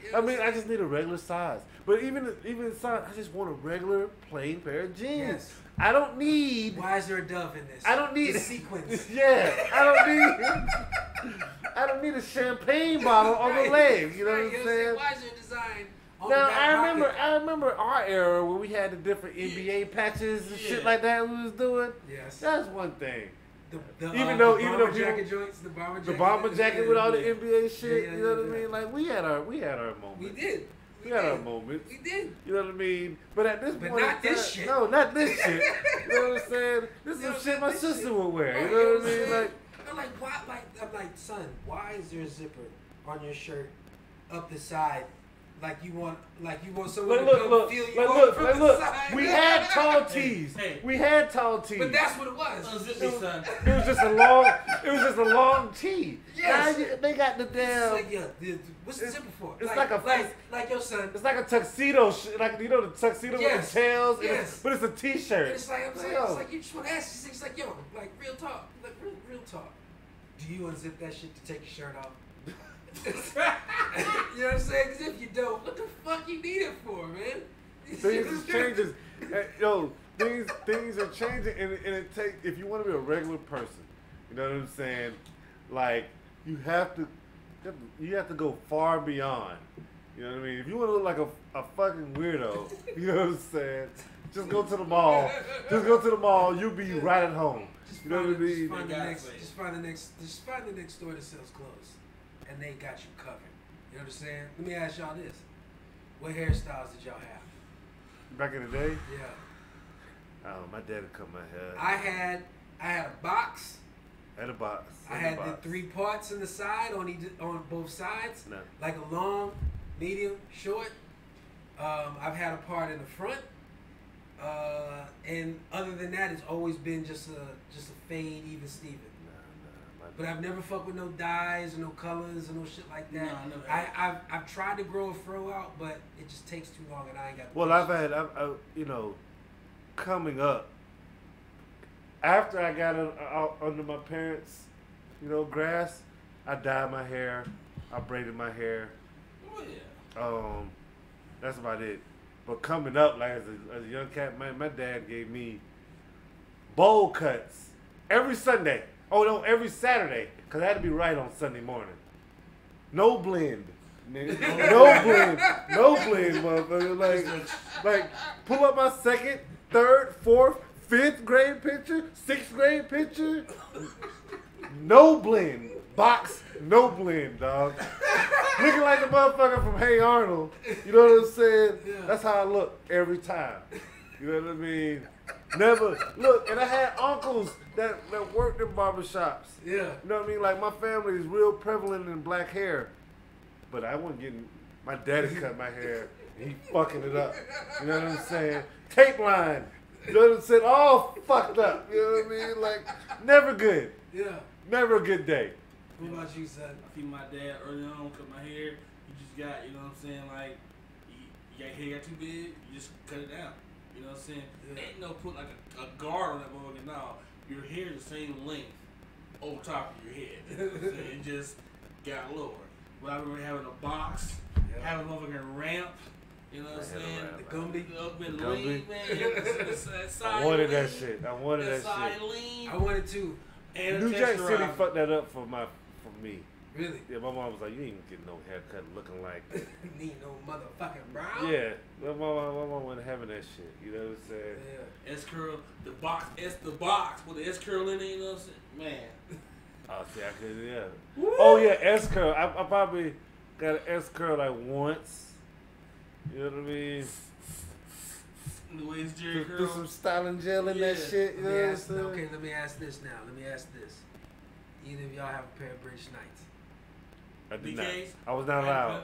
You know I what mean, I'm I just need a regular size. But even size, I just want a regular plain pair of jeans. Yes. I don't need. Why is there a dove in this? I don't need the sequence. Yeah, I don't need a champagne bottle on the leg. You know what I'm saying? Why is there a design on Now the back pocket. I remember our era when we had the different NBA patches and shit like that we was doing. Yes. That's one thing. Even though bomber people, jacket joints, the bomber jacket with all the NBA shit, Yeah, you know what I mean? Like we had our moments. We did. We had our moments. We did. You know what I mean? But at this point, not this shit. No, not this shit. You know what I'm saying? This is some shit my sister would wear. You know what I mean? Like, I'm like, why? I'm like, son, why is there a zipper on your shirt up the side? Like you want someone to come feel you up from the side. We had tall tees. We had tall tees. But that's what it was. It was just a long tee. Yes. Now they got the damn. Like, what's the zipper for? It's like your son. It's like a tuxedo, like the tuxedo with the tails. Yes. But it's a t-shirt. And it's like I'm saying, it's like you just want to ask these things. Like like real talk, like real talk. Do you unzip that shit to take your shirt off? You know what I'm saying? Because if you don't, what the fuck you need it for, man? Things changes. Yo, things are changing, and it takes. If you want to be a regular person, you know what I'm saying? Like you have to go far beyond. You know what I mean? If you want to look like a fucking weirdo, you know what I'm saying? Just go to the mall. Just go to the mall. You'll be right at home. You know what I mean? Just find the next store that sells clothes, and they got you covered. You know what I'm saying? Let me ask y'all this: what hairstyles did y'all have? Back in the day? Yeah. Oh, my dad would cut my hair. I had a box. I had a box. I had the 3 parts on the side on both sides. No. Like a long, medium, short. I've had a part in the front. And other than that, it's always been just a fade, even Steven. But I've never fucked with no dyes or no colors or no shit like that. No, I've tried to grow a fro out, but it just takes too long, and I ain't got. Well, I've you know, coming up after I got out under my parents, you know, grass, I dyed my hair, I braided my hair. Oh yeah. That's about it. But coming up, like as a young cat, my dad gave me bowl cuts every Sunday. Oh no, every Saturday, cause I had to be right on Sunday morning. No blend, nigga. No blend, motherfucker. Like pull up my 2nd, 3rd, 4th, 5th grade picture, 6th grade picture. No blend, box, no blend, dog. Looking like the motherfucker from Hey Arnold. You know what I'm saying? Yeah. That's how I look every time. You know what I mean? Never look, and I had uncles that worked in barbershops. Yeah. You know what I mean? Like my family is real prevalent in black hair, but I wasn't getting. My daddy cut my hair, and he fucking it up. You know what I'm saying? Tape line. You know what I'm saying? All fucked up. You know what I mean? Like never good. Yeah. Never a good day. What about you, son? I see my dad early on cut my hair. You just got, you know what I'm saying? Like, your hair got too big, you just cut it down. You know what I'm saying? Yeah. Ain't no put like a guard on that motherfucker. No, your hair is the same length over top of your head. You know what I'm saying? It just got lower. But I remember having a box, having a motherfucking ramp. You know what I'm saying? The Gumby. Up in The lean, man. I wanted that shit. I wanted that shit. Lean. I wanted to. And New Jack City fucked that up for me. Really? Yeah, my mom was like, you ain't getting no haircut looking like Need no motherfucking brown. Yeah, my mom wasn't having that shit. You know what I'm saying? Yeah. S curl, the box with the S curl in it. You know what I'm saying? Man. Oh, see, I could, yeah. Woo! Oh yeah, S curl. I probably got an S curl like once. You know what I mean? The way it's Jerry Put curl. some styling gel in that shit. You know what I'm saying? Okay, let me ask this now. Let me ask this. Either of y'all have a pair of British Knights? I did BKs? not. I was not allowed.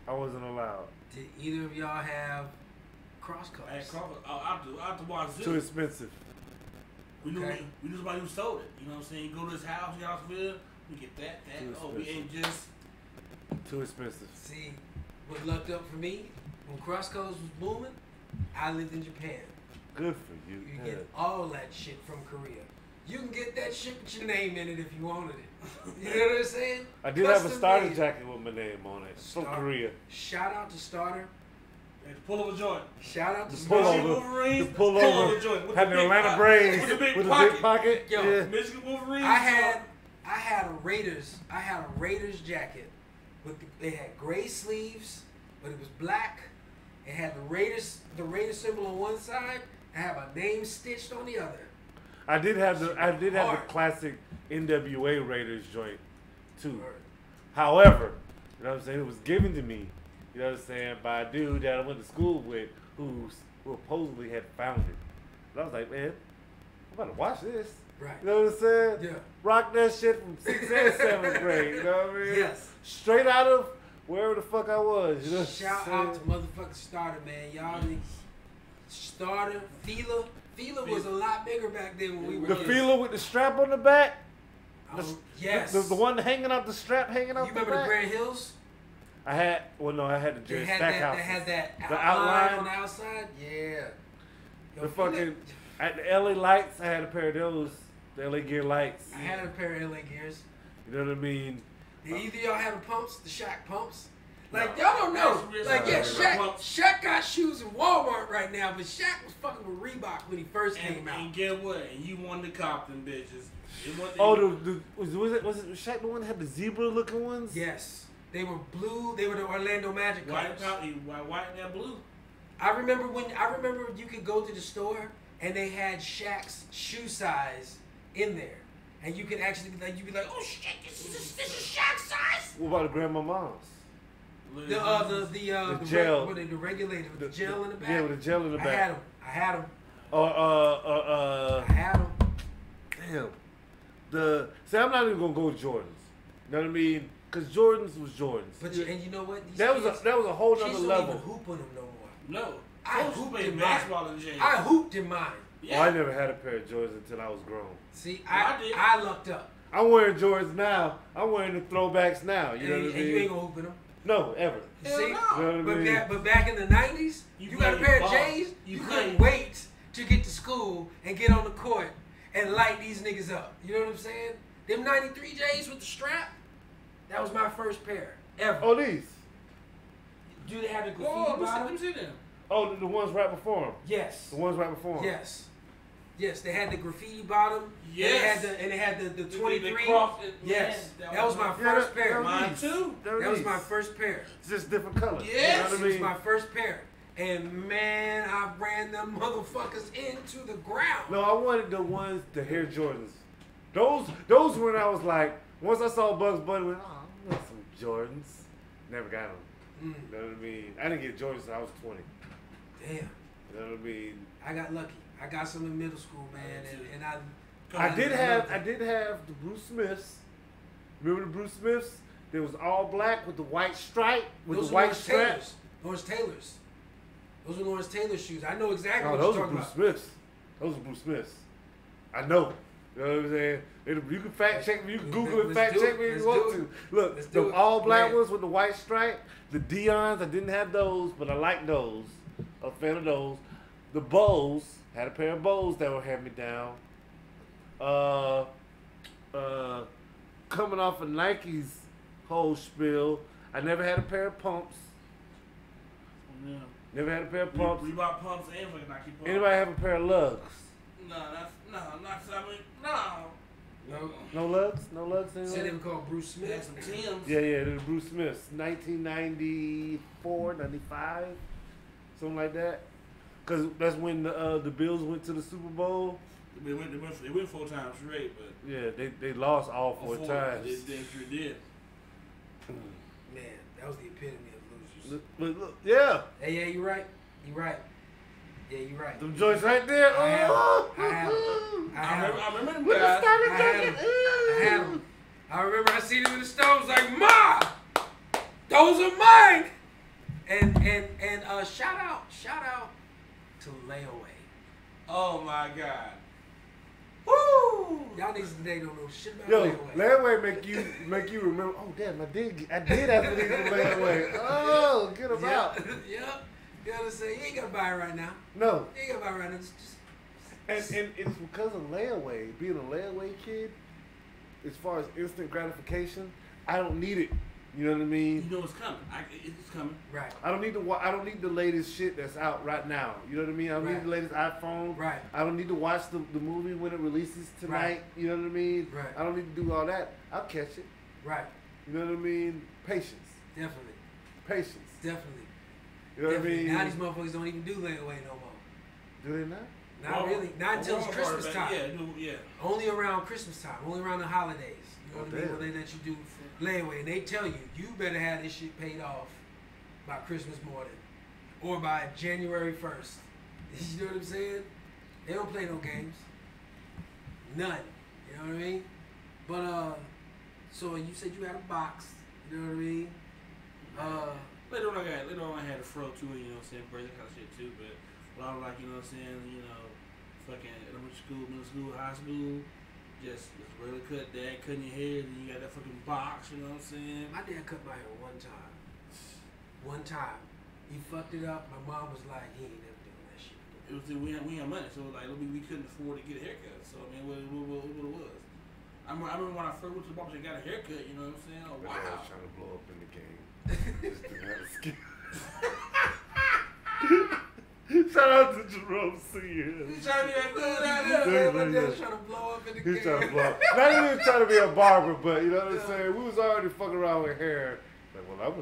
I wasn't allowed. Did either of y'all have cross colors? I had Crawford. I have to watch Too expensive. We knew Okay. we knew somebody who sold it. You know what I'm saying? You go to his house, you got field, we get that. Too Oh, we ain't just. Too expensive. See, what lucked up for me, when cross colors was booming, I lived in Japan. Good for you. You get all that shit from Korea. You can get that shit with your name in it if you wanted it. You know what I'm saying? I did have a Custom starter made. jacket with my name on it. From Korea. Shout out to Starter. Pull over joint. Shout out to The pull Starter. over. The Pull pull over over. joint. With Had the the big Atlanta pocket. braids With the big with a pocket. big pocket. Yo, Yeah. Michigan Wolverine. I had a Raiders jacket with it had gray sleeves, but it was black It had the Raiders symbol on one side. I have a name stitched on the other. I did have the classic NWA Raiders joint too. However, you know what I'm saying, it was given to me, you know what I'm saying, by a dude that I went to school with who supposedly had found it. And I was like, man, I'm about to watch this. Right. You know what I'm saying? Yeah. Rock that shit from 6th and 7th grade. You know what I mean? Yes. Straight out of wherever the fuck I was. You know Shout out to motherfucking Starter, man. Y'all niggas. Starter, Fila. Fila was a lot bigger back then when we were the kids. Fila with the strap on the back? Yes. The one hanging out, the strap hanging out you the back? remember the Grand Hills? I had the Jerry Stackhouse. They had that the outline on the outside? Yeah. The fucking, at the LA Lights, I had a pair of those. The LA Gear Lights. I had a pair of LA Gears. You know what I mean? Did either y'all have the pumps, the Shaq pumps? Like, y'all don't know. Like, yeah, Shaq got shoes in Walmart right now, but Shaq was fucking with Reebok when he first came out. And get what? And you wanted to cop them bitches. Was it Shaq the one that had the zebra looking ones? Yes. They were blue. They were the Orlando Magic colors. White and that blue. I remember you could go to the store and they had Shaq's shoe size in there. And you could actually be like, oh shit, this is Shaq's size. What about the Grandma Moms? The gel. The regulator with the gel in the back. Yeah, with the gel in the back. I had them. I had them. Damn. See, I'm not even gonna go with Jordans. You know what I mean? Because Jordans was Jordans. But and you know what? That was a whole nother level. Don't even hoop on them no more. No. I hooped in basketball in jail. I hooped in mine. Yeah. Oh, I never had a pair of Jordans until I was grown. See, I lucked up. I'm wearing Jordans now. I'm wearing the throwbacks now. You know what I mean? And you ain't gonna hoop in them. No, ever. See? No. You know what I mean? But back in the 90s, you got a pair of J's, you couldn't wait to get to school and get on the court and light these niggas up. You know what I'm saying? Them 93 J's with the strap, that was my first pair ever. Oh, these? Do they have the graffiti bottom? Let me see them. Oh, the ones right before them? Yes. The ones right before them? Yes. Yes, they had the graffiti bottom. Yes. And they had the 23. Yes. Man, that was my first pair. Mine too. That was my first pair. It's just different colors. Yes. You know what I mean? It was my first pair. And man, I ran them motherfuckers into the ground. No, I wanted the ones, the Hair Jordans. Those when I was like, once I saw Bugs Bunny, I went, oh, I want some Jordans. Never got them. You know what I mean? I didn't get Jordans until I was 20. Damn. You know what I mean? I got lucky. I got some in middle school, man, and I did have the Bruce Smiths. Remember the Bruce Smiths? They was all black with the white stripe, with those the white Lawrence strap. Taylors. Lawrence Taylors. Those were Lawrence Taylor shoes. I know exactly what those you're are talking Bruce about. Smiths. Those are Bruce Smiths. I know. You know what I'm saying? You can fact check me. You can Google and fact check me if you want to. Look, the all black ones with the white stripe, the Dion's, I didn't have those, but I like those. I'm a fan of those. The bows, had a pair of bows that were hand me down. Coming off of Nike's whole spiel, I never had a pair of pumps. Yeah. Never had a pair of pumps. Reebok pumps and fucking Nike pumps. Anybody have a pair of lugs? No lugs? No lugs anymore? So they were called Bruce Smith. Had some Timbs. Yeah, they're Bruce Smiths. 1994, 95, something like that. Because that's when the Bills went to the Super Bowl. They went 4 times straight, but yeah, they lost all four times. They sure did. Man, that was the epitome of losers. Look, yeah. Hey, yeah, you're right. You're right. Yeah, you're right. Them joints right there. I remember them guys. I had them. I remember I seen them in the store. I was like, Ma, those are mine. And shout out to Layaway. Oh my God. Woo! Y'all niggas today don't know shit about Layaway. Layaway make you remember. Oh damn, I did have to leave the Layaway. Oh, get them out. Yep. You know what I'm saying? You ain't gotta buy it right now. No. You ain't gotta buy it right now. And it's because of Layaway. Being a Layaway kid, as far as instant gratification, I don't need it. You know what I mean? You know it's coming. It's coming. Right. I don't need the latest shit that's out right now. You know what I mean? I don't need the latest iPhone. Right. I don't need to watch the movie when it releases tonight. Right. You know what I mean? Right. I don't need to do all that. I'll catch it. Right. You know what I mean? Patience. Definitely. Patience. Definitely. You know what I mean? Now these motherfuckers don't even do layaway no more. Do they not? Not really. Not until it's Christmas time. Yeah. Only around Christmas time. Only around the holidays. You know what I mean? When they let you do layaway. And they tell you, you better have this shit paid off by Christmas morning. Or by January 1st. You know what I'm saying? They don't play no games. None. You know what I mean? But, so you said you had a box. You know what I mean? Later on, I had a fro too, you know what I'm saying? Birthday kind of shit too, but a lot of like, you know what I'm saying? You know, fucking elementary school, middle school, high school, just really cut dad cutting your hair, and you got that fucking box, you know what I'm saying? My dad cut my hair one time. One time. He fucked it up. My mom was like, he ain't never doing that shit. It was we had money, so like we couldn't afford to get a haircut. So I mean, what it was. I remember when I first went to the barber and got a haircut. You know what I'm saying? Oh, wow. I was trying to blow up in the game. Just didn't have a skill. Shout out to Jerome Senior. He's trying to be that good out there. My dad's trying to blow up in the game. He's trying to blow up. Not even trying to be a barber, but you know what I'm saying? We was already fucking around with hair. Like, well,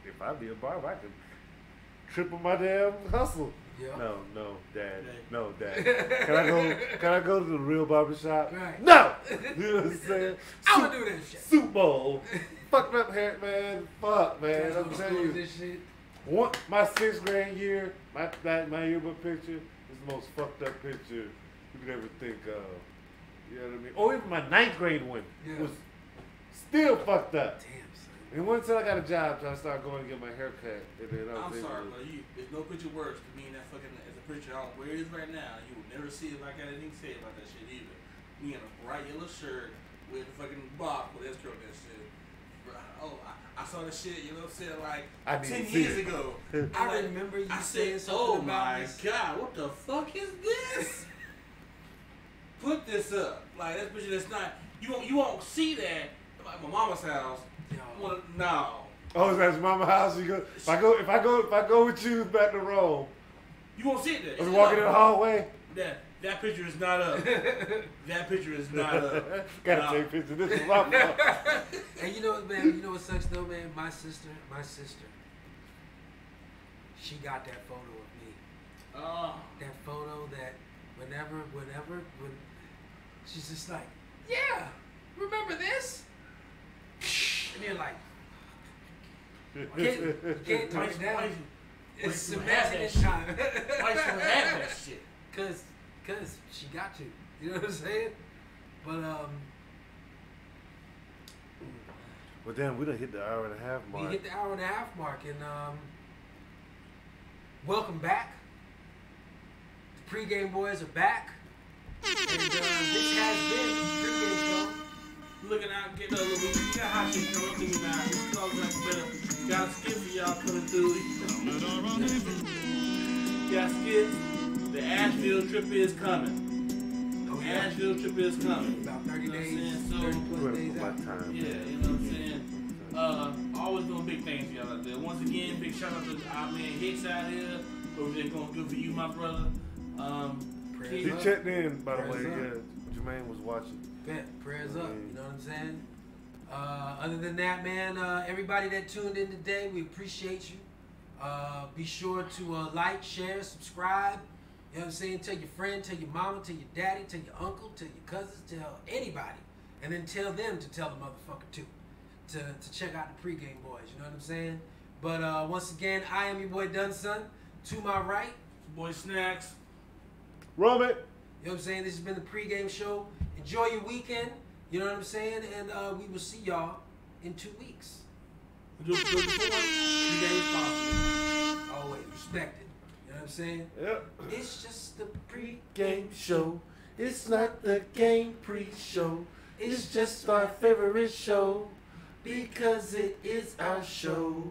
if I be a barber, I could triple my damn hustle. Yeah. No, Dad. No, Dad. Can I go to the real barbershop? Right. No! You know what I'm saying? I'm gonna do that shit. Super Bowl. Fucked up hair, man. Fuck, man. I'm telling you. This shit. My 6th grade year, my yearbook picture is the most fucked up picture you could ever think of. You know what I mean? Or even my 9th grade one was still fucked up. Damn, son. And once I got a job, so I started going to get my hair cut. And then I'm sorry, but there's no picture worse to me than that fucking as a picture out where it is right now. You will never see if I got anything to say about that shit either. Me in a bright yellow shirt with a fucking box with escrow that shit. Oh, I saw that shit, you know what I'm saying, like 10 years ago. I remember you saying something oh about my God, what the fuck is this? Put this up. Like, that picture that's not, you won't see that at my mama's house. Well, no. Oh, is that your mama's house? You go. If I go with you back to Rome, you won't see it there. I was walking in the hallway. That picture is not up. That picture is not up. Gotta take pictures. This is my fault. And you know what, man? You know what sucks though, man? My sister, she got that photo of me. Oh. That photo that whenever, she's just like, yeah, remember this? And you're like, you can't turn it down. It's semantic time. Why you have that shit? Cause she got to. You know what I'm saying? But well, damn, we done hit the hour and a half mark. We hit the hour and a half mark, and welcome back. The pregame boys are back, and this has been the pregame show. Looking out, getting a little bit. We got hot shit coming up to me now. This talk like better. Got a skip for y'all coming through. Got skips. The Asheville trip is coming. Oh, yeah. Asheville trip is coming. About 30 days, So, 30 plus days out. Time, yeah, you know what I'm saying? Always doing big things for y'all out there. Once again, big shout out to our man Hicks out here. Everything going good for you, my brother. He checked in, by the way. Yeah, Jermaine was watching. Prayers up, you know what I'm saying? Other than that, man, everybody that tuned in today, we appreciate you. Be sure to like, share, subscribe. You know what I'm saying? Tell your friend, tell your mama, tell your daddy, tell your uncle, tell your cousins, tell anybody. And then tell them to tell the motherfucker too. To check out the pregame boys, you know what I'm saying? But once again, I am your boy Dunson. To my right, boy Snacks. Rum it. You know what I'm saying? This has been the pregame show. Enjoy your weekend. You know what I'm saying? And we will see y'all in 2 weeks. We do it before 3 days possible. Always respect it. You know what I'm saying? Yep. It's just the Game show. It's not the game pre-show. It's just our favorite show because it is our show.